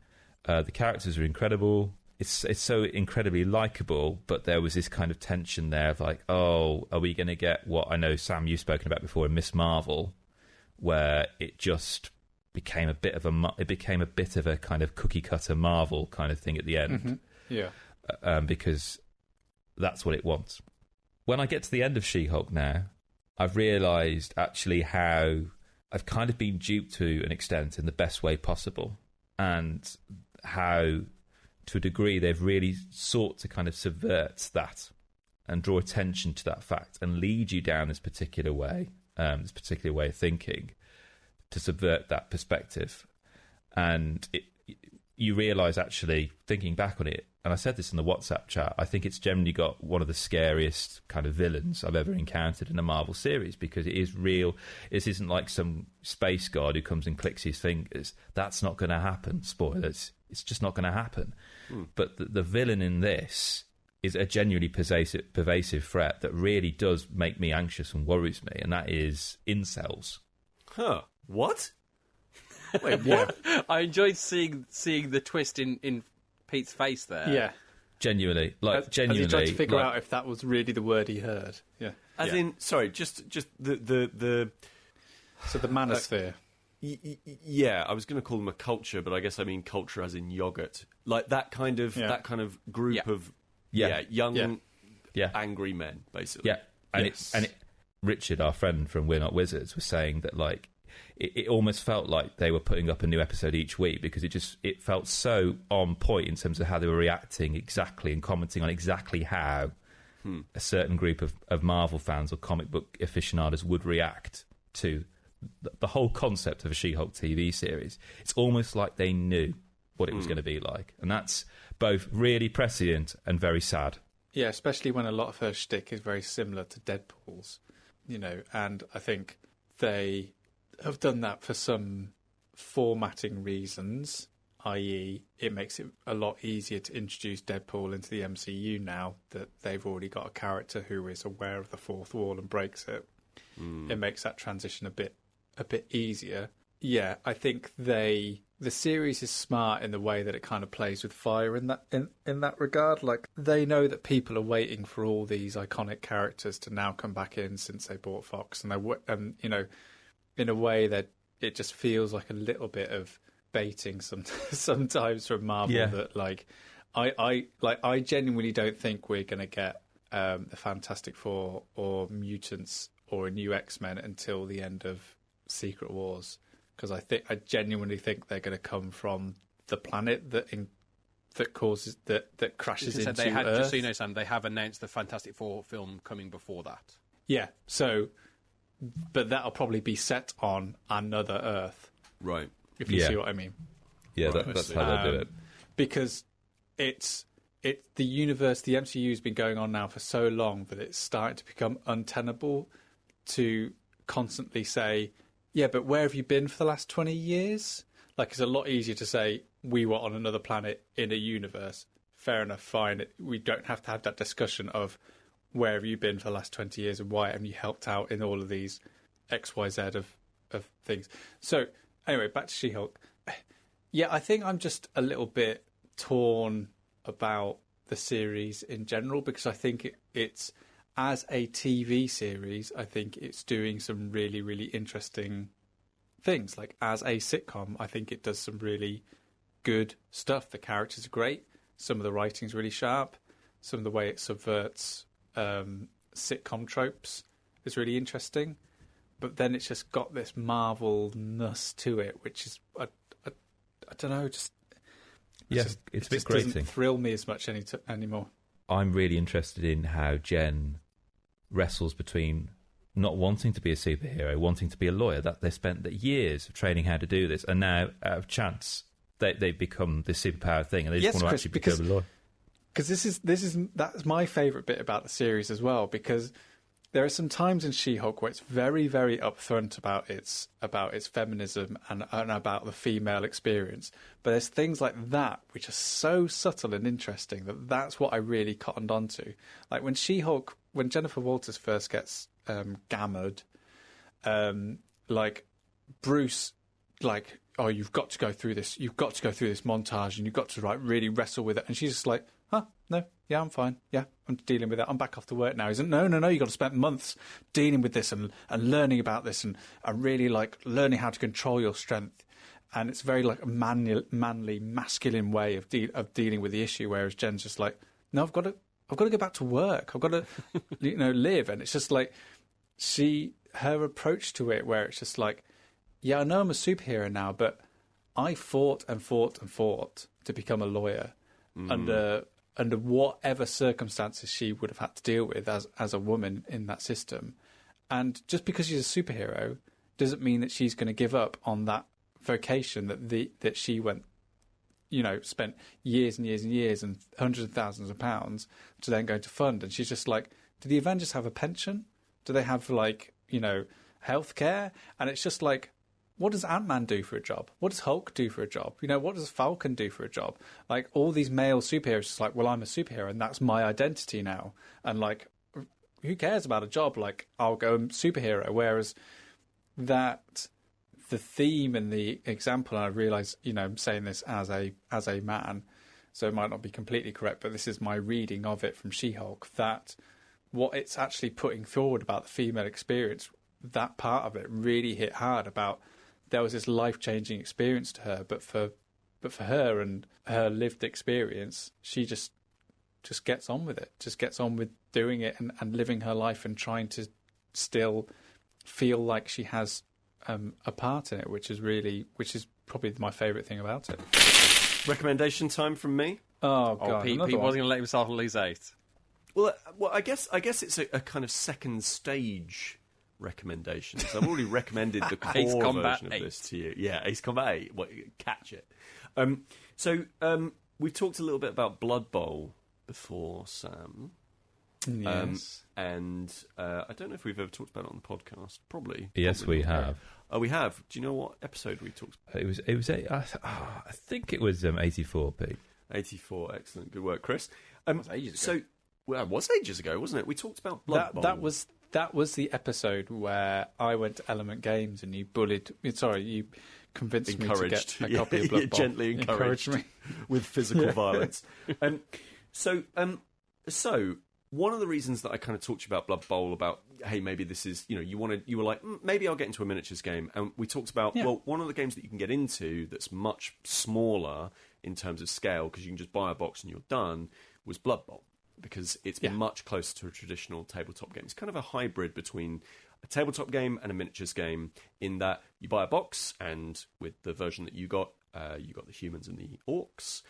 Speaker 2: The characters are incredible. It's so incredibly likable, but there was this kind of tension there of like, oh, are we going to get what I know, Sam, you've spoken about before in Miss Marvel, where it just became a bit of a kind of cookie cutter Marvel kind of thing at the end. Because that's what it wants. When I get to the end of She-Hulk now, I've realised actually how I've kind of been duped to an extent in the best way possible, and how, to a degree, they've really sought to kind of subvert that and draw attention to that fact and lead you down this particular way of thinking, to subvert that perspective. And you realise, actually, thinking back on it, and I said this in the WhatsApp chat, I think it's generally got one of the scariest kind of villains I've ever encountered in a Marvel series, because it is real. This isn't like some space god who comes and clicks his fingers. That's not going to happen. Spoilers. It's just not going to happen. But the villain in this is a genuinely pervasive threat that really does make me anxious and worries me, and that is incels.
Speaker 3: Huh. What?
Speaker 1: Wait, what?
Speaker 4: I enjoyed seeing the twist in Pete's face there.
Speaker 1: Yeah.
Speaker 2: Genuinely.
Speaker 1: As he tried to figure out if that was really the word he heard. Yeah.
Speaker 3: As in, sorry, just the...
Speaker 1: So the manosphere.
Speaker 3: Yeah, I was going to call them a culture, but I guess I mean culture as in yogurt. Like that kind of group of young angry men, basically.
Speaker 2: Yeah. And Richard, our friend from We're Not Wizards, was saying that like it almost felt like they were putting up a new episode each week, because it felt so on point in terms of how they were reacting exactly and commenting on exactly how a certain group of Marvel fans or comic book aficionados would react to the whole concept of a She-Hulk TV series. It's almost like they knew what it was going to be like, and that's both really prescient and very sad.
Speaker 1: Yeah, especially when a lot of her shtick is very similar to Deadpool's, and I think they have done that for some formatting reasons, i.e. it makes it a lot easier to introduce Deadpool into the MCU now that they've already got a character who is aware of the fourth wall and breaks it. It makes that transition a bit easier. Yeah, I think the series is smart in the way that it kind of plays with fire in that regard. Like, they know that people are waiting for all these iconic characters to now come back in since they bought Fox, and in a way that it just feels like a little bit of baiting sometimes from Marvel. Yeah. That I genuinely don't think we're going to get the Fantastic Four or mutants or a new X-Men until the end of Secret Wars, because I genuinely think they're going to come from the planet that crashes into Earth.
Speaker 4: Just so you know, Sam, they have announced the Fantastic Four film coming before that.
Speaker 1: Yeah, but that'll probably be set on another Earth,
Speaker 3: right?
Speaker 1: If you see what I mean.
Speaker 2: Yeah, right. That's how they'll do it.
Speaker 1: Because it's the universe, the MCU has been going on now for so long that it's starting to become untenable to constantly say, yeah, but where have you been for the last 20 years? Like, it's a lot easier to say, we were on another planet in a universe. Fair enough, fine. We don't have to have that discussion of where have you been for the last 20 years and why haven't you helped out in all of these XYZ of things. So, anyway, back to She-Hulk. Yeah, I think I'm just a little bit torn about the series in general, because I think it's, as a TV series, I think it's doing some really, really interesting things. Like, as a sitcom, I think it does some really good stuff. The characters are great. Some of the writing's really sharp. Some of the way it subverts sitcom tropes is really interesting. But then it's just got this Marvel-ness to it, which is, I don't know, just...
Speaker 2: Yeah, it's a bit grating.
Speaker 1: It doesn't thrill me as much anymore.
Speaker 2: I'm really interested in how Jen wrestles between not wanting to be a superhero, wanting to be a lawyer. That they spent years of training how to do this, and now out of chance they've become this superpower thing, and they just want to actually become a lawyer.
Speaker 1: Because that's my favourite bit about the series as well, because there are some times in She-Hulk where it's very, very upfront about its feminism and about the female experience. But there's things like that which are so subtle and interesting that's what I really cottoned onto. Like when Jennifer Walters first gets gammered, like Bruce, like, oh, you've got to go through this montage, and you've got to really wrestle with it, and she's just like, huh, no, yeah, I'm fine, yeah, I'm dealing with it, I'm back off to work now. He's like, no, you've got to spend months dealing with this and learning about this and really like learning how to control your strength. And it's very like a manly, masculine way of dealing with the issue, whereas Jen's just like, no, I've got to go back to work, I've got to live. And it's just like her approach to it, where it's just like, yeah, I know I'm a superhero now, but I fought and fought and fought to become a lawyer under whatever circumstances she would have had to deal with as a woman in that system. And just because she's a superhero doesn't mean that she's going to give up on that vocation that she went, spent years and years and years and hundreds of thousands of pounds to then go to fund. And she's just like, do the Avengers have a pension? Do they have healthcare? And it's just like, what does Ant-Man do for a job? What does Hulk do for a job? What does Falcon do for a job? Like, all these male superheroes, just like, well, I'm a superhero and that's my identity now. And, like, who cares about a job? Like, I'll go superhero. Whereas the theme and the example, and I realise, I'm saying this as a man, so it might not be completely correct, but this is my reading of it from She-Hulk, that what it's actually putting forward about the female experience, that part of it really hit hard about... There was this life-changing experience to her, but for her and her lived experience, she just gets on with it, just gets on with doing it and living her life and trying to still feel like she has a part in it, which is probably my favourite thing about it.
Speaker 3: Recommendation time from me.
Speaker 1: Oh God,
Speaker 4: Pete wasn't going to let himself lose 8.
Speaker 3: Well, I guess it's a kind of second stage recommendations. I've already recommended the core version of this to you. Yeah, Ace Combat 8. Well, catch it. We've talked a little bit about Blood Bowl before, Sam.
Speaker 1: Yes.
Speaker 3: And I don't know if we've ever talked about it on the podcast. Probably.
Speaker 2: Yes, we have.
Speaker 3: Oh, we have. Do you know what episode we talked about?
Speaker 2: I think it was 84, Pete.
Speaker 3: 84. Excellent. Good work, Chris.
Speaker 4: That was ages ago.
Speaker 3: It was ages ago, wasn't it? We talked about Blood Bowl.
Speaker 1: That was the episode where I went to Element Games and you convinced me to get a copy of Blood Bowl.
Speaker 3: Gently encouraged me with physical violence. So one of the reasons that I kind of talked to you about Blood Bowl, about, hey, maybe this is, you were like, maybe I'll get into a miniatures game. And we talked about, well, one of the games that you can get into that's much smaller in terms of scale, because you can just buy a box and you're done, was Blood Bowl. Because it's much closer to a traditional tabletop game. It's kind of a hybrid between a tabletop game and a miniatures game, in that you buy a box, and with the version that you got the humans and the orcs,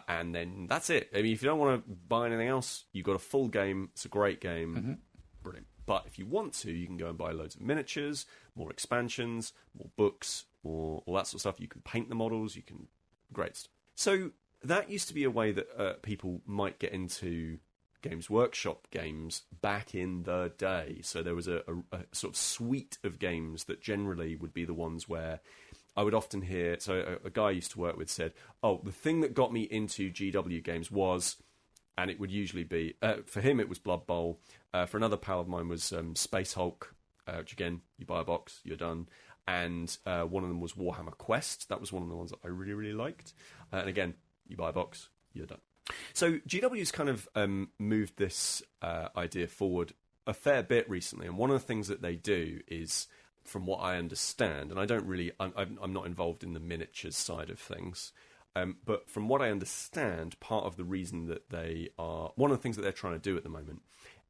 Speaker 3: and then that's it. I mean, if you don't want to buy anything else, you've got a full game. It's a great game. Mm-hmm. Brilliant. But if you want to, you can go and buy loads of miniatures, more expansions, more books, more all that sort of stuff. You can paint the models. Great stuff. So that used to be a way that people might get into Games Workshop games back in the day. So there was a sort of suite of games that generally would be the ones where I would often hear... So a guy I used to work with said, oh, the thing that got me into GW games was... And it would usually be... for him, it was Blood Bowl. For another pal of mine was Space Hulk, which again, you buy a box, you're done. And one of them was Warhammer Quest. That was one of the ones that I really, really liked. And again, you buy a box, you're done. So GW's kind of moved this idea forward a fair bit recently, and one of the things that they do is, from what I understand, and I'm not involved in the miniatures side of things, but from what I understand, part of the reason that one of the things that they're trying to do at the moment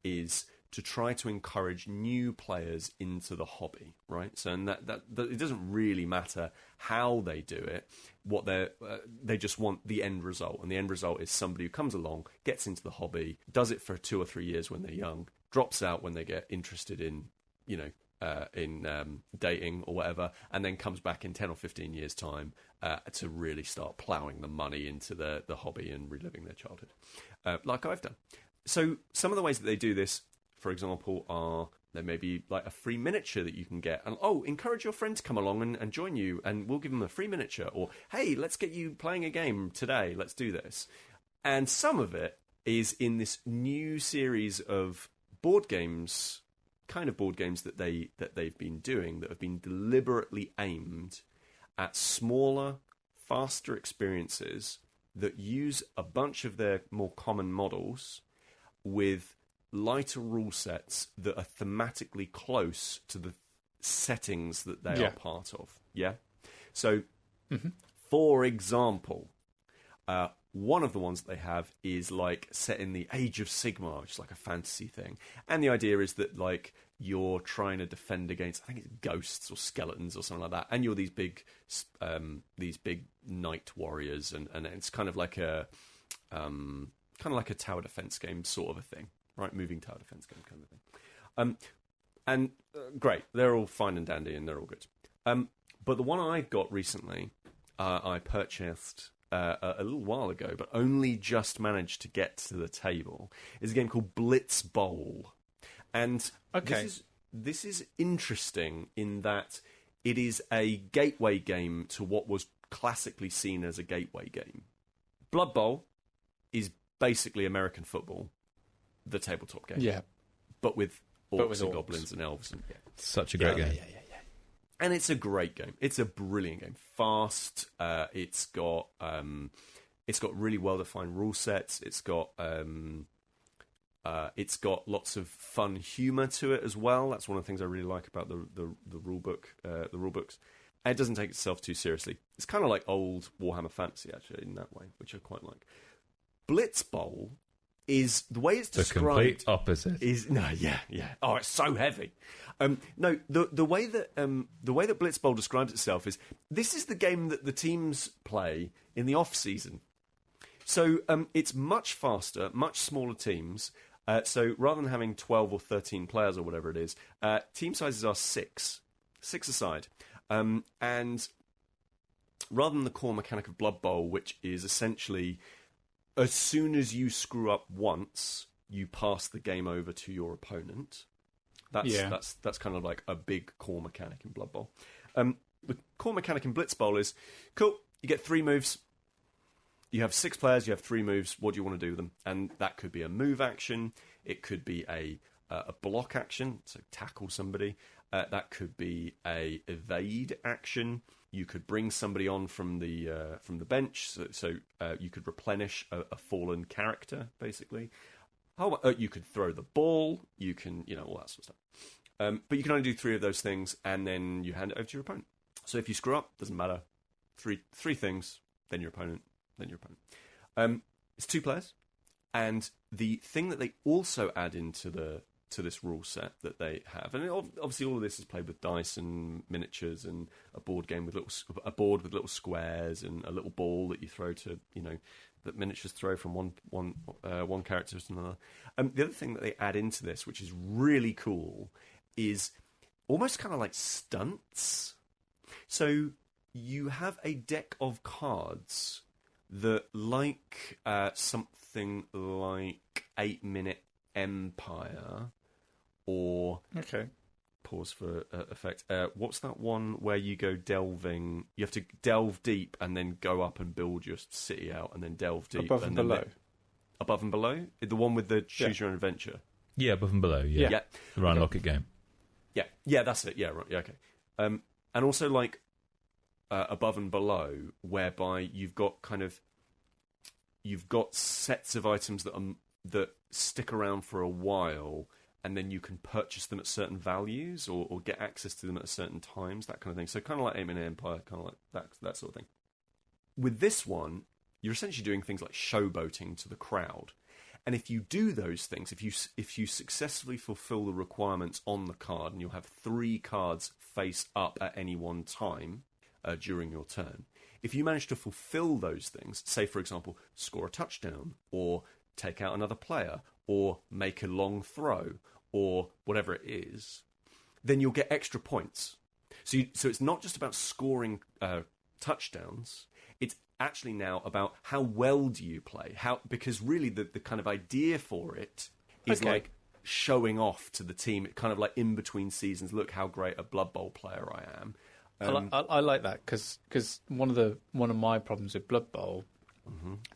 Speaker 3: is to try to encourage new players into the hobby, right? So, and that it doesn't really matter how they do it. What they just want the end result, and the end result is somebody who comes along, gets into the hobby, does it for 2 or 3 years when they're young, drops out when they get interested in, dating or whatever, and then comes back in 10 or 15 years' time to really start ploughing the money into the hobby and reliving their childhood, like I've done. So some of the ways that they do this, for example, are there may be like a free miniature that you can get, and encourage your friend to come along and join you, and we'll give them a free miniature, or hey, let's get you playing a game today, let's do this. And some of it is in this new series of board games, kind of board games that they've been doing, that have been deliberately aimed at smaller, faster experiences that use a bunch of their more common models with lighter rule sets that are thematically close to the settings that they are part of. Yeah? So, for example, one of the ones that they have is like set in the Age of Sigmar, which is like a fantasy thing. And the idea is that like you're trying to defend against, I think it's ghosts or skeletons or something like that. And you're these big knight warriors, and it's kind of like a tower defense game sort of a thing, right? Moving tower defense game kind of thing. Great, they're all fine and dandy, and they're all good. But the one I got recently, I purchased a little while ago, but only just managed to get to the table, is a game called Blitz Bowl. And this is interesting in that it is a gateway game to what was classically seen as a gateway game. Blood Bowl is basically American football, the tabletop game.
Speaker 1: Yeah.
Speaker 3: But with orcs and goblins and elves. And,
Speaker 2: Such a great game.
Speaker 3: Yeah. And it's a great game. It's a brilliant game. Fast. It's got really well-defined rule sets. It's got lots of fun humour to it as well. That's one of the things I really like about the rule book, the rule books. And it doesn't take itself too seriously. It's kind of like old Warhammer Fantasy, actually, in that way, which I quite like. Blitz Bowl is the way it's described.
Speaker 2: The complete opposite.
Speaker 3: Oh, it's so heavy. No, the way that Blitz Bowl describes itself is this is the game that the teams play in the off season. So it's much faster, much smaller teams. So rather than having 12 or 13 players or whatever it is, team sizes are six aside. And rather than the core mechanic of Blood Bowl, which is essentially as soon as you screw up once, you pass the game over to your opponent. That's kind of like a big core mechanic in Blood Bowl. The core mechanic in Blitz Bowl is, cool, you get 3 moves. You have 6 players, you have 3 moves. What do you want to do with them? And that could be a move action. It could be a block action, so tackle somebody. That could be a evade action. You could bring somebody on from the bench, so you could replenish a fallen character, basically. You could throw the ball. You can, all that sort of stuff. But you can only do 3 of those things, and then you hand it over to your opponent. So if you screw up, doesn't matter. Three things, then your opponent, then your opponent. It's 2 players, and the thing that they also add into this rule set that they have, and obviously all of this is played with dice and miniatures and a board with little squares and a little ball that you throw to that miniatures throw from one character to another. The other thing that they add into this, which is really cool, is almost kind of like stunts. So you have a deck of cards that, like something like 8-Minute Empire, or pause for effect. What's that one where you go delving? You have to delve deep and then go up and build your city out, and then delve deep
Speaker 1: above and below.
Speaker 3: Above and below, the one with the choose your own adventure.
Speaker 2: Yeah, Above and Below. Yeah. The Ryan Lockett game.
Speaker 3: Yeah, that's it. Yeah, right. Yeah, okay. And also like Above and Below, whereby you've got sets of items that stick around for a while, and then you can purchase them at certain values or get access to them at certain times, that kind of thing. So kind of like 8-Minute Empire, kind of like that sort of thing. With this one, you're essentially doing things like showboating to the crowd. And if you do those things, if you successfully fulfill the requirements on the card, and you'll have 3 cards face up at any one time during your turn, if you manage to fulfill those things, say, for example, score a touchdown, or take out another player, or make a long throw, or whatever it is, then you'll get extra points. So it's not just about scoring touchdowns. It's actually now about how well do you play. Because really the kind of idea for it is like showing off to the team, kind of like in between seasons, look how great a Blood Bowl player I am.
Speaker 1: I like that because one of my problems with Blood Bowl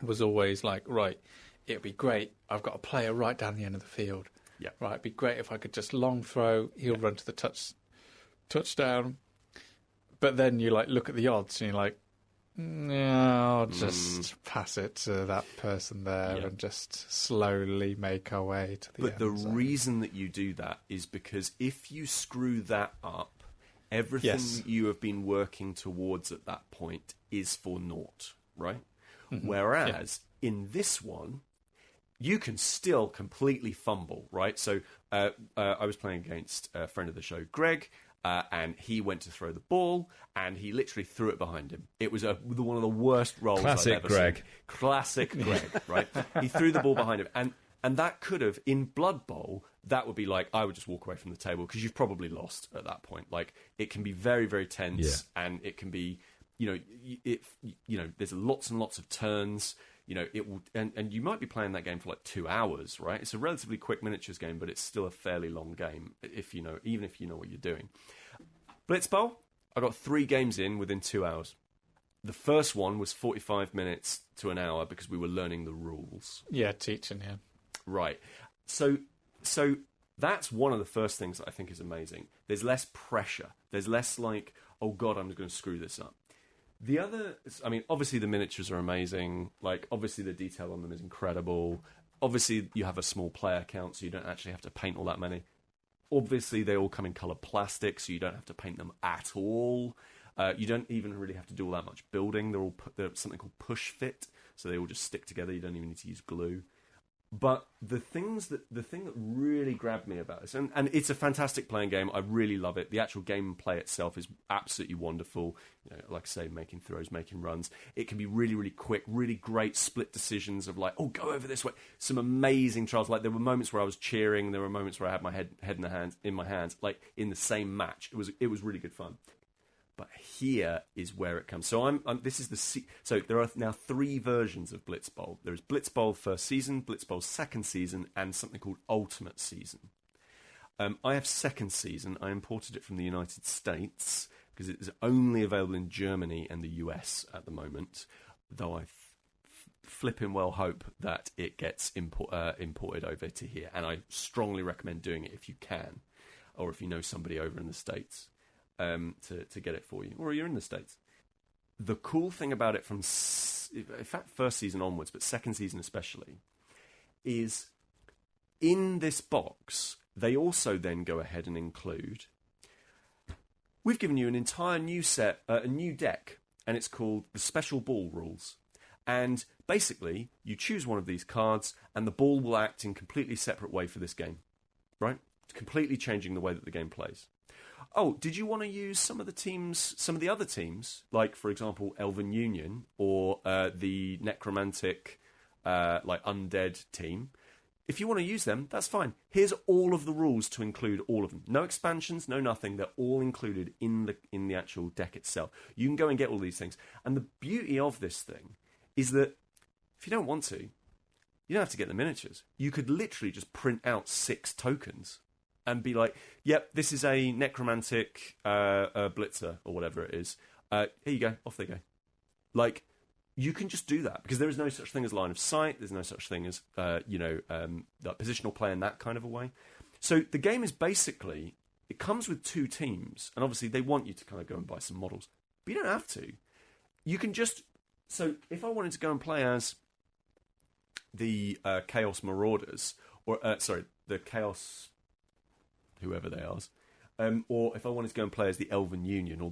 Speaker 1: was always like, right, it'd be great. I've got a player right down the end of the field.
Speaker 3: Yeah. Right.
Speaker 1: It'd be great if I could just long throw. He'll run to the touchdown. But then you like look at the odds and you're like, no, I'll just pass it to that person there and just slowly make our way to the end.
Speaker 3: But the reason that you do that is because if you screw that up, everything that you have been working towards at that point is for naught, right? Mm-hmm. Whereas in this one, you can still completely fumble, right? So I was playing against a friend of the show, Greg, and he went to throw the ball, and he literally threw it behind him. It was one of the worst rolls I've ever
Speaker 2: Greg.
Speaker 3: seen. Classic Greg, right? He threw the ball behind him, and that could have, in Blood Bowl, that would be like, I would just walk away from the table, because you've probably lost at that point. Like, it can be very, very tense, and it can be, there's lots and lots of turns. It will, and you might be playing that game for like 2 hours, right? It's a relatively quick miniatures game, but it's still a fairly long game even if you know what you're doing. Blitz Bowl, I got 3 games in within 2 hours. The first one was 45 minutes to an hour because we were learning the rules.
Speaker 1: Yeah, teaching, yeah.
Speaker 3: Right. So that's one of the first things that I think is amazing. There's less pressure. There's less like, oh God, I'm going to screw this up. The other, I mean, obviously the miniatures are amazing. Like, obviously the detail on them is incredible. Obviously you have a small player count, so you don't actually have to paint all that many. Obviously they all come in coloured plastic, so you don't have to paint them at all. You don't even really have to do all that much building. They're something called push fit, so they all just stick together. You don't even need to use glue. But the thing that really grabbed me about this, and it's a fantastic playing game. I really love it. The actual gameplay itself is absolutely wonderful. Like I say, making throws, making runs. It can be really, really quick, really great split decisions of like, oh, go over this way. Some amazing trials. Like there were moments where I was cheering. There were moments where I had my head in my hands, like in the same match. It was really good fun. But here is where it comes. So so there are now 3 versions of Blitz Bowl. There is Blitz Bowl first season, Blitz Bowl second season, and something called Ultimate Season. I have second season. I imported it from the United States because it is only available in Germany and the US at the moment. Though I flipping well hope that it gets imported over to here, and I strongly recommend doing it if you can, or if you know somebody over in the States. To get it for you, or you're in the States. The cool thing about it from, in fact, first season onwards, but second season especially, is in this box, they also then go ahead and include, we've given you an entire new set, a new deck, and it's called the Special Ball Rules. And basically, you choose one of these cards, and the ball will act in a completely separate way for this game, right? Completely changing the way that the game plays. Oh, did you want to use some of the other teams, like, for example, Elven Union or the necromantic, undead team? If you want to use them, that's fine. Here's all of the rules to include all of them. No expansions, no nothing. They're all included in the actual deck itself. You can go and get all these things. And the beauty of this thing is that if you don't want to, you don't have to get the miniatures. You could literally just print out 6 tokens and be like, yep, this is a necromantic blitzer or whatever it is. Here you go, off they go. Like, you can just do that because there is no such thing as line of sight. There's no such thing as, positional play in that kind of a way. So the game is basically, it comes with 2 teams, and obviously they want you to kind of go and buy some models, but you don't have to. You can just, so if I wanted to go and play as the Chaos Marauders, or, the Chaos, whoever they are, or if I wanted to go and play as the Elven Union or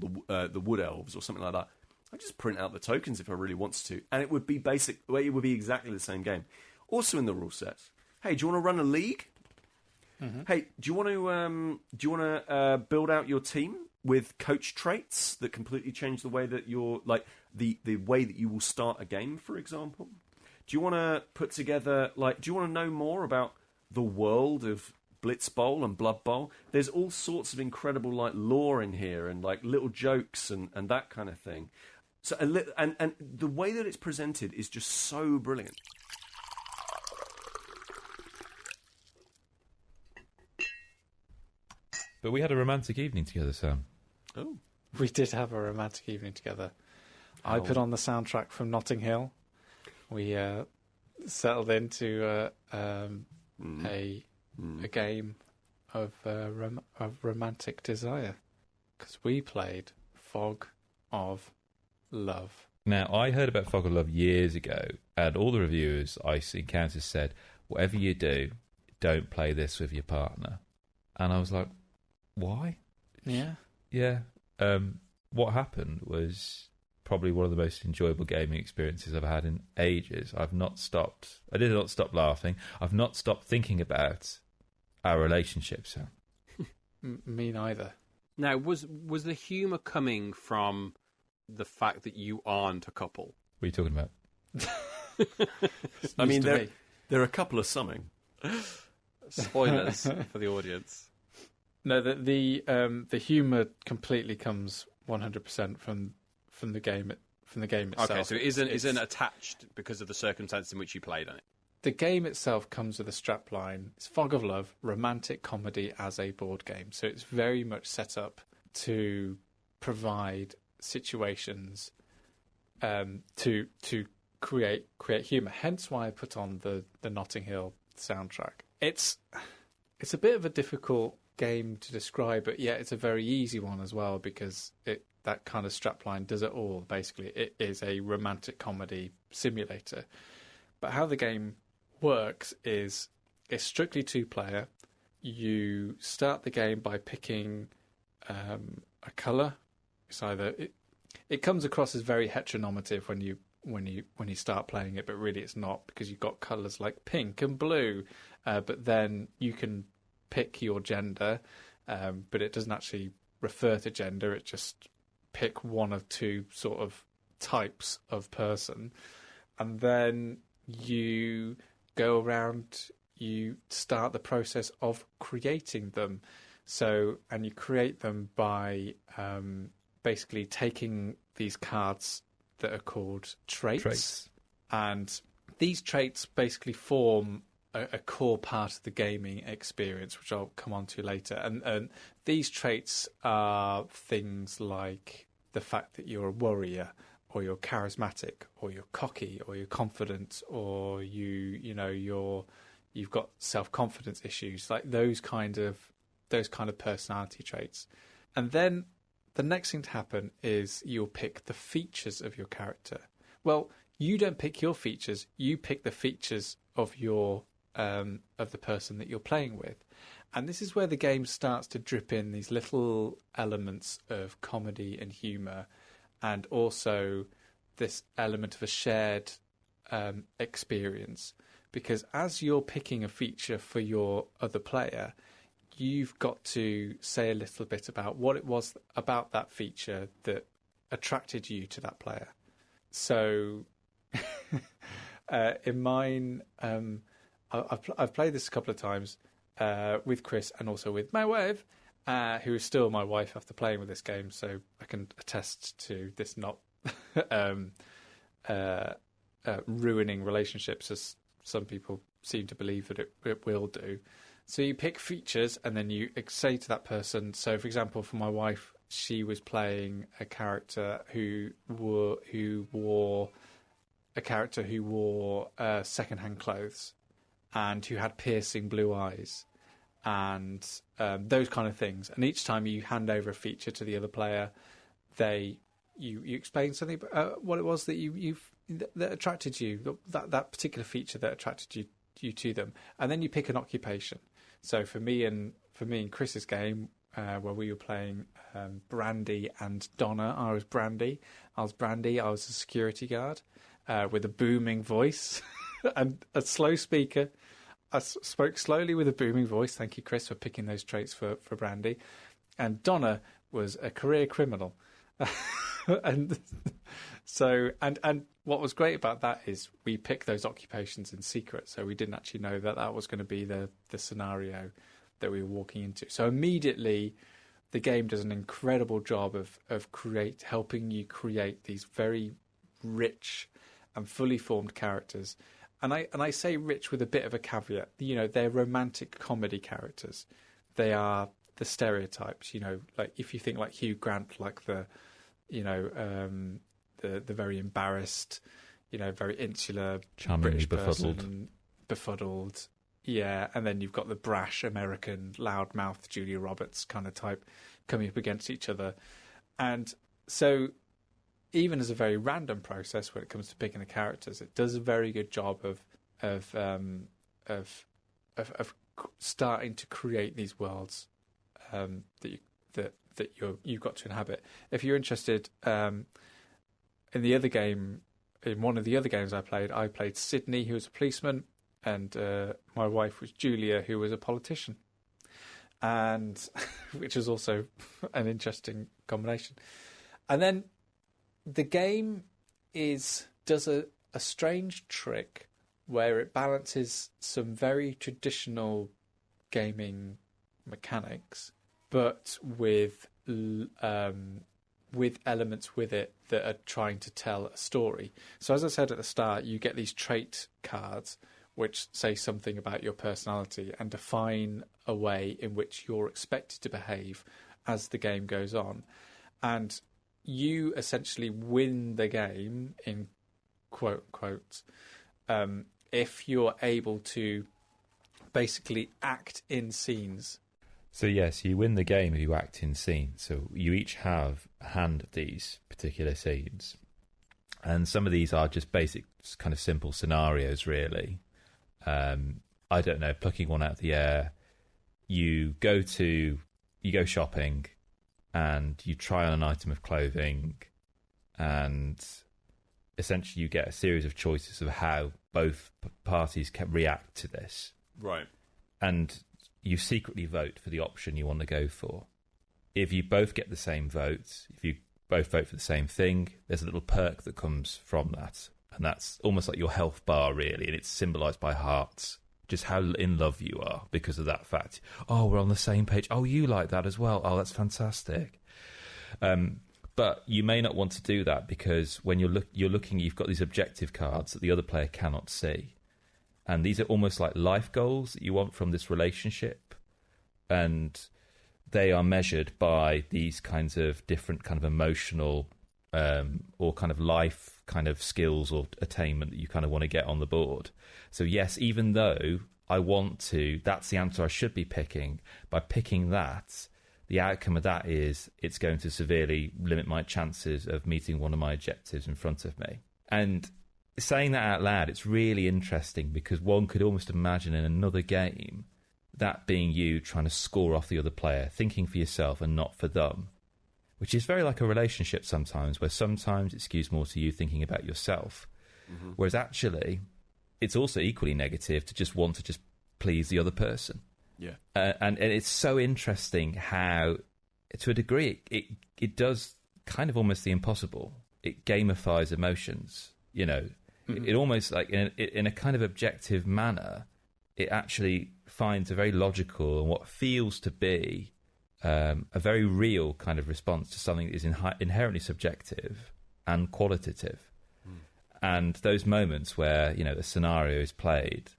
Speaker 3: the Wood Elves or something like that, I just print out the tokens if I really wanted to, and it would be exactly the same game. Also in the rule sets. Hey, do you want to run a league?
Speaker 1: Mm-hmm.
Speaker 3: Hey, do you want to build out your team with coach traits that completely change the way that you're the way that you will start a game, for example? Do you want to put together do you want to know more about the world of Blitz Bowl and Blood Bowl? There's all sorts of incredible lore in here and little jokes and that kind of thing. So and the way that it's presented is just so brilliant.
Speaker 2: But we had a romantic evening together, Sam.
Speaker 3: Oh,
Speaker 1: We did have a romantic evening together. I put on the soundtrack from Notting Hill. We settled into a game of romantic desire because we played Fog of Love.
Speaker 2: Now, I heard about Fog of Love years ago, and all the reviewers I encountered said, whatever you do, don't play this with your partner. And I was like, why?
Speaker 1: Yeah.
Speaker 2: Yeah. What happened was probably one of the most enjoyable gaming experiences I've had in ages. I did not stop laughing. I've not stopped thinking about our relationship, Sam.
Speaker 1: Me neither.
Speaker 4: Now, was the humour coming from the fact that you aren't a couple?
Speaker 2: What are you talking about?
Speaker 3: I mean, there are a couple of summing.
Speaker 4: Spoilers for the audience.
Speaker 1: No, the humour completely comes 100% from the game itself.
Speaker 4: Okay, so it isn't attached because of the circumstances in which you played on it.
Speaker 1: The game itself comes with a strapline. It's Fog of Love, romantic comedy as a board game. So it's very much set up to provide situations to create humour. Hence why I put on the Notting Hill soundtrack. It's a bit of a difficult game to describe, but yeah, it's a very easy one as well because that kind of strapline does it all. Basically, it is a romantic comedy simulator. But how the game works is it's strictly 2-player. You start the game by picking a colour. It's either it comes across as very heteronormative when you start playing it, but really it's not because you've got colours like pink and blue. But then you can pick your gender, but it doesn't actually refer to gender. It just pick one of two sort of types of person, and then you go around. You start the process of creating them. And you create them by basically taking these cards that are called traits. And these traits basically form a core part of the gaming experience, which I'll come on to later. And these traits are things like the fact that you're a warrior, or you're charismatic, or you're cocky, or you're confident, or you've got self-confidence issues, like those kind of personality traits. And then the next thing to happen is you'll pick the features of your character. Well, you don't pick your features; you pick the features of of the person that you're playing with. And this is where the game starts to drip in these little elements of comedy and humour, and also this element of a shared experience. Because as you're picking a feature for your other player, you've got to say a little bit about what it was about that feature that attracted you to that player. So in mine, I've played this a couple of times with Chris and also with my wife, who is still my wife after playing with this game, so I can attest to this not ruining relationships as some people seem to believe that it will do. So you pick features and then you say to that person, so for example, for my wife, she was playing a character who wore second-hand clothes and who had piercing blue eyes and those kind of things. And each time you hand over a feature to the other player, you explain something what it was that that attracted you, that particular feature that attracted you to them, and then you pick an occupation. So for me and Chris's game, where we were playing Brandy and Donna, I was Brandy. I was a security guard with a booming voice. and a slow speaker. I spoke slowly with a booming voice. Thank you, Chris, for picking those traits for Brandy. And Donna was a career criminal. And so, and what was great about that is we picked those occupations in secret, so we didn't actually know that was going to be the scenario that we were walking into. So immediately, the game does an incredible job of helping you create these very rich and fully formed characters. And I say rich with a bit of a caveat. They're romantic comedy characters. They are the stereotypes. Like if you think like Hugh Grant, like the very embarrassed, very insular,
Speaker 2: charmingly
Speaker 1: British befuddled. Yeah, and then you've got the brash American loudmouth Julia Roberts kind of type coming up against each other, and so even as a very random process when it comes to picking the characters, it does a very good job of starting to create these worlds that you've got to inhabit. If you're interested, in the other game, in one of the other games I played Sydney, who was a policeman, and my wife was Julia, who was a politician, and which is also an interesting combination. And then the game does a strange trick where it balances some very traditional gaming mechanics, but with elements with it that are trying to tell a story. So as I said at the start, you get these trait cards which say something about your personality and define a way in which you're expected to behave as the game goes on. And you essentially win the game, in quotes, if you're able to basically act in scenes.
Speaker 2: So yes, you win the game if you act in scenes. So you each have a hand of these particular scenes. And some of these are just basic, kind of simple scenarios, really. I don't know, plucking one out of the air. You go shopping and you try on an item of clothing, and essentially you get a series of choices of how both parties can react to this.
Speaker 3: Right.
Speaker 2: And you secretly vote for the option you want to go for. If you both get the same votes, if you both vote for the same thing, there's a little perk that comes from that. And that's almost like your health bar, really, and it's symbolised by hearts. Just how in love you are because of that fact. Oh, we're on the same page. Oh, you like that as well. Oh, that's fantastic. But you may not want to do that because when you're looking, you've got these objective cards that the other player cannot see. And these are almost like life goals that you want from this relationship. And they are measured by these kinds of different kind of emotional or kind of life kind of skills or attainment that you kind of want to get on the board. So yes, even though that's the answer I should be picking, by picking that, the outcome of that is it's going to severely limit my chances of meeting one of my objectives in front of me. And saying that out loud, it's really interesting because one could almost imagine in another game that being you trying to score off the other player, thinking for yourself and not for them, which is very like a relationship sometimes, where sometimes it skews more to you thinking about yourself, whereas actually it's also equally negative to just want to just please the other person.
Speaker 3: Yeah.
Speaker 2: And it's so interesting how, to a degree, it does kind of almost the impossible. It gamifies emotions, It almost, like, in a kind of objective manner, it actually finds a very logical and what feels to be a very real kind of response to something that is inherently subjective and qualitative. And those moments where, the scenario is played,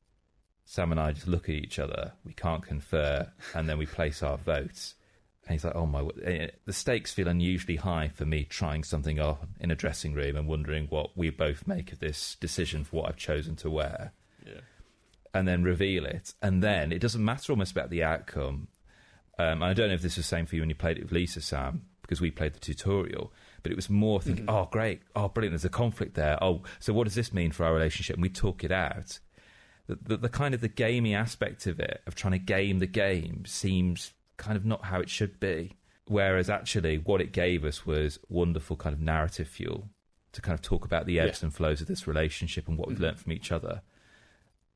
Speaker 2: Sam and I just look at each other, we can't confer, and then we place our votes. And he's like, oh my, the stakes feel unusually high for me trying something on in a dressing room and wondering what we both make of this decision for what I've chosen to wear.
Speaker 3: Yeah.
Speaker 2: And then reveal it. And then it doesn't matter almost about the outcome. I don't know if this was the same for you when you played it with Lisa, Sam, because we played the tutorial, but it was more thinking, oh, great, oh, brilliant, there's a conflict there. Oh, so what does this mean for our relationship? And we talk it out. The kind of the gamey aspect of it, of trying to game the game, seems kind of not how it should be. Whereas actually what it gave us was wonderful kind of narrative fuel to kind of talk about the ebbs and flows of this relationship and what we've learnt from each other.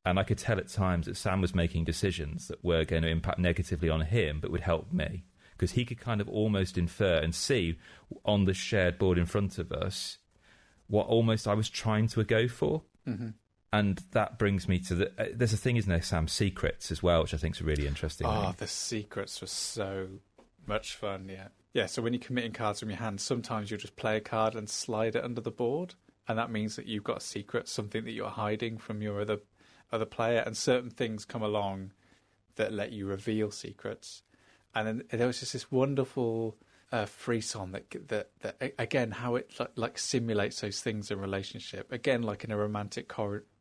Speaker 2: And I could tell at times that Sam was making decisions that were going to impact negatively on him, but would help me. Because he could kind of almost infer and see on the shared board in front of us what almost I was trying to go for.
Speaker 1: Mm-hmm.
Speaker 2: And that brings me to there's a thing, isn't there, Sam, secrets as well, which I think is really interesting.
Speaker 1: Oh, the secrets were so much fun, yeah. Yeah, so when you're committing cards from your hand, sometimes you'll just play a card and slide it under the board. And that means that you've got a secret, something that you're hiding from your other player. And certain things come along that let you reveal secrets. And then there was just this wonderful frisson that again, how it like simulates those things in relationship. Again, like in a romantic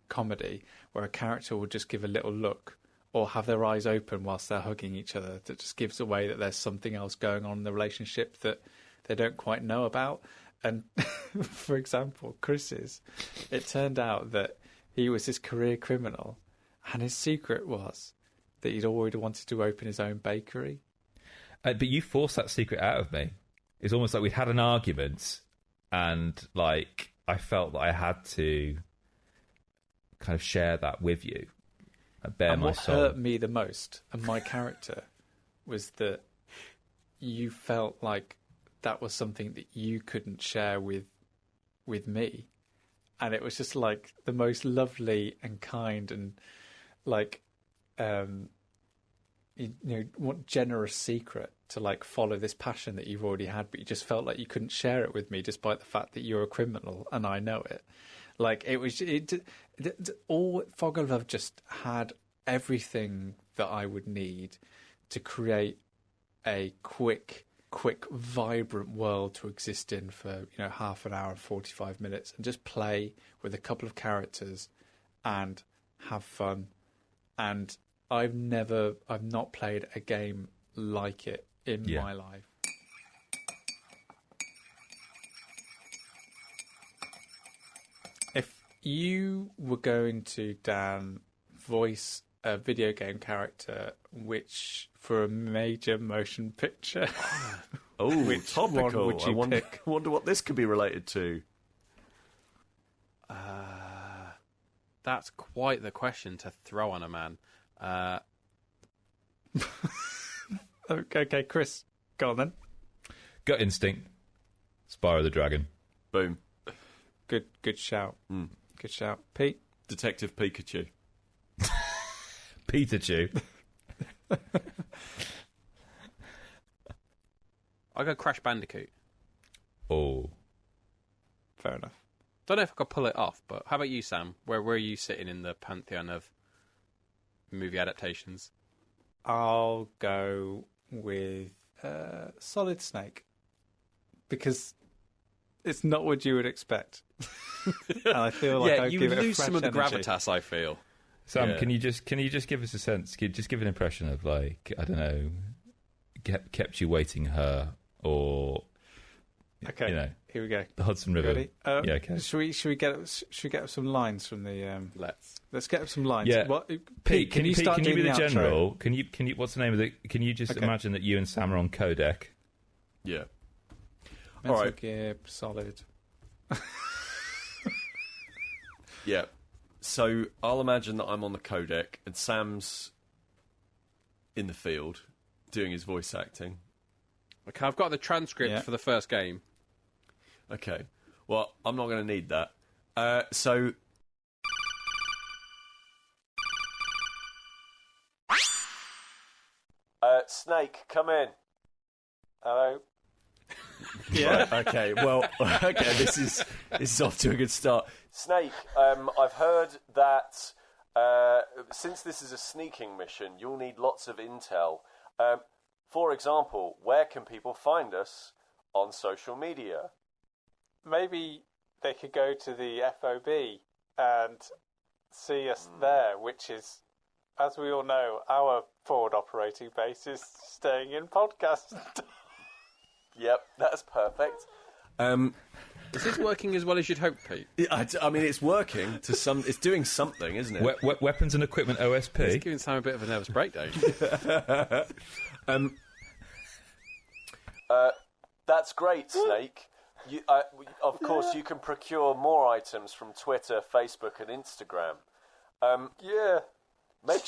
Speaker 1: comedy, where a character will just give a little look or have their eyes open whilst they're hugging each other. That just gives away that there's something else going on in the relationship that they don't quite know about. And for example, Chris's, it turned out that he was this career criminal, and his secret was that he'd already wanted to open his own bakery.
Speaker 2: But you forced that secret out of me. It's almost like we'd had an argument, and like I felt that I had to kind of share that with you. Bare my soul.
Speaker 1: What hurt me the most, and my character, was that you felt like that was something that you couldn't share with me. And it was just like the most lovely and kind and like generous secret to like follow this passion that you've already had, but you just felt like you couldn't share it with me despite the fact that you're a criminal and I know it. Like all Fog of Love just had everything that I would need to create a quick, vibrant world to exist in for half an hour and 45 minutes, and just play with a couple of characters and have fun. And I've not played a game like it in my life. If you were going to, Dan, voice a video game character which for a major motion picture,
Speaker 3: which topical.
Speaker 1: One would you pick?
Speaker 3: I wonder what this could be related to.
Speaker 4: That's quite the question to throw on a man.
Speaker 1: Okay, Chris, go on then.
Speaker 2: Gut instinct. Spyro the Dragon.
Speaker 3: Boom.
Speaker 1: Good shout. Good shout. Pete?
Speaker 3: Detective Pikachu.
Speaker 2: Pikachu.
Speaker 4: I go Crash Bandicoot.
Speaker 2: Oh.
Speaker 1: Fair enough.
Speaker 4: Don't know if I could pull it off, but how about you, Sam? Where are you sitting in the pantheon of movie adaptations?
Speaker 1: I'll go with Solid Snake, because it's not what you would expect. And I feel like I
Speaker 4: you
Speaker 1: give it a
Speaker 4: lose
Speaker 1: fresh
Speaker 4: some of the
Speaker 1: energy.
Speaker 4: gravitas. I feel.
Speaker 2: Sam, can you just give us a sense? Just give an impression of, like, I don't know, kept you waiting her, or
Speaker 1: okay, here we go.
Speaker 2: The Hudson River.
Speaker 1: Ready?
Speaker 2: Yeah, okay.
Speaker 1: Should we get up some lines from the? Let's get up some lines.
Speaker 2: Yeah.
Speaker 1: Pete, can you start
Speaker 2: can you
Speaker 1: doing
Speaker 2: be the
Speaker 1: outro?
Speaker 2: general? Can you what's the name of the? Can you just imagine that you and Sam are on codec?
Speaker 3: Yeah.
Speaker 1: Metal
Speaker 3: All right.
Speaker 1: Gear Solid.
Speaker 3: Yeah. So I'll imagine that I'm on the codec and Sam's in the field doing his voice acting.
Speaker 4: Okay, I've got the transcript for the first game.
Speaker 3: Okay. Well, I'm not going to need that. So... Snake, come in.
Speaker 1: Hello.
Speaker 3: Yeah. Right, okay. Well. Okay. This is off to a good start. Snake. I've heard that since this is a sneaking mission, you'll need lots of intel. For example, where can people find us on social media?
Speaker 1: Maybe they could go to the FOB and see us there, which is, as we all know, our forward operating base is staying in podcast.
Speaker 3: Yep, that's perfect.
Speaker 4: Is this working as well as you'd hope, Pete?
Speaker 3: I mean, it's working to some. It's doing something, isn't it?
Speaker 2: Weapons and equipment OSP.
Speaker 4: It's giving Sam a bit of a nervous breakdown.
Speaker 3: That's great, Snake. Of course, you can procure more items from Twitter, Facebook, and Instagram.
Speaker 5: Yeah.
Speaker 3: Make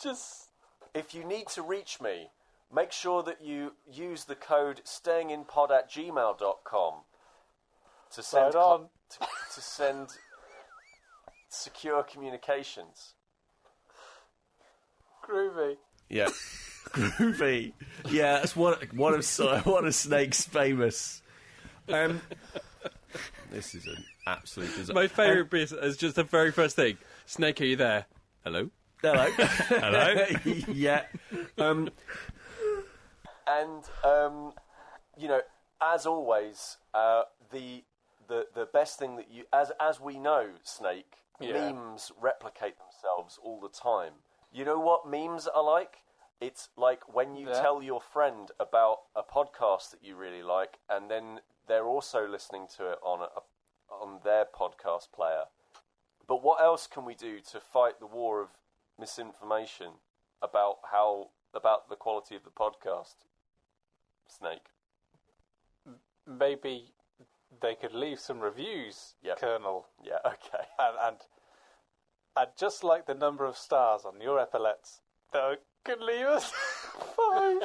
Speaker 5: Just...
Speaker 3: if you need to reach me, make sure that you use the code stayinginpod@gmail.com to send
Speaker 5: Right on.
Speaker 3: to send secure communications.
Speaker 5: Groovy.
Speaker 3: Yeah, groovy. Yeah, that's one of Snake's famous. This is an absolute disaster.
Speaker 4: My favourite bit is just the very first thing. Snake, are you there? Hello?
Speaker 3: Hello.
Speaker 2: Hello?
Speaker 3: Yeah. As always, the best thing that you, as we know, Snake, memes replicate themselves all the time. You know what memes are like? It's like when you tell your friend about a podcast that you really like, and then they're also listening to it on their podcast player. But what else can we do to fight the war of misinformation about the quality of the podcast, Snake?
Speaker 5: Maybe they could leave some reviews, Colonel.
Speaker 3: Yeah, okay.
Speaker 5: And just like the number of stars on your epaulets, they could leave us 5.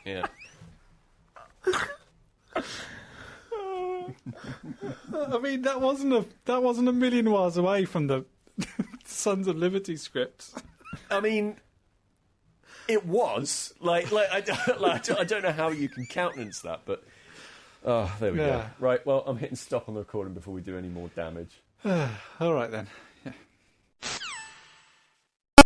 Speaker 3: Yeah.
Speaker 1: I mean, that wasn't a million miles away from the Sons of Liberty script.
Speaker 3: I mean, it was I don't know how you can countenance that, but there we go. Right, well, I'm hitting stop on the recording before we do any more damage.
Speaker 1: All right then.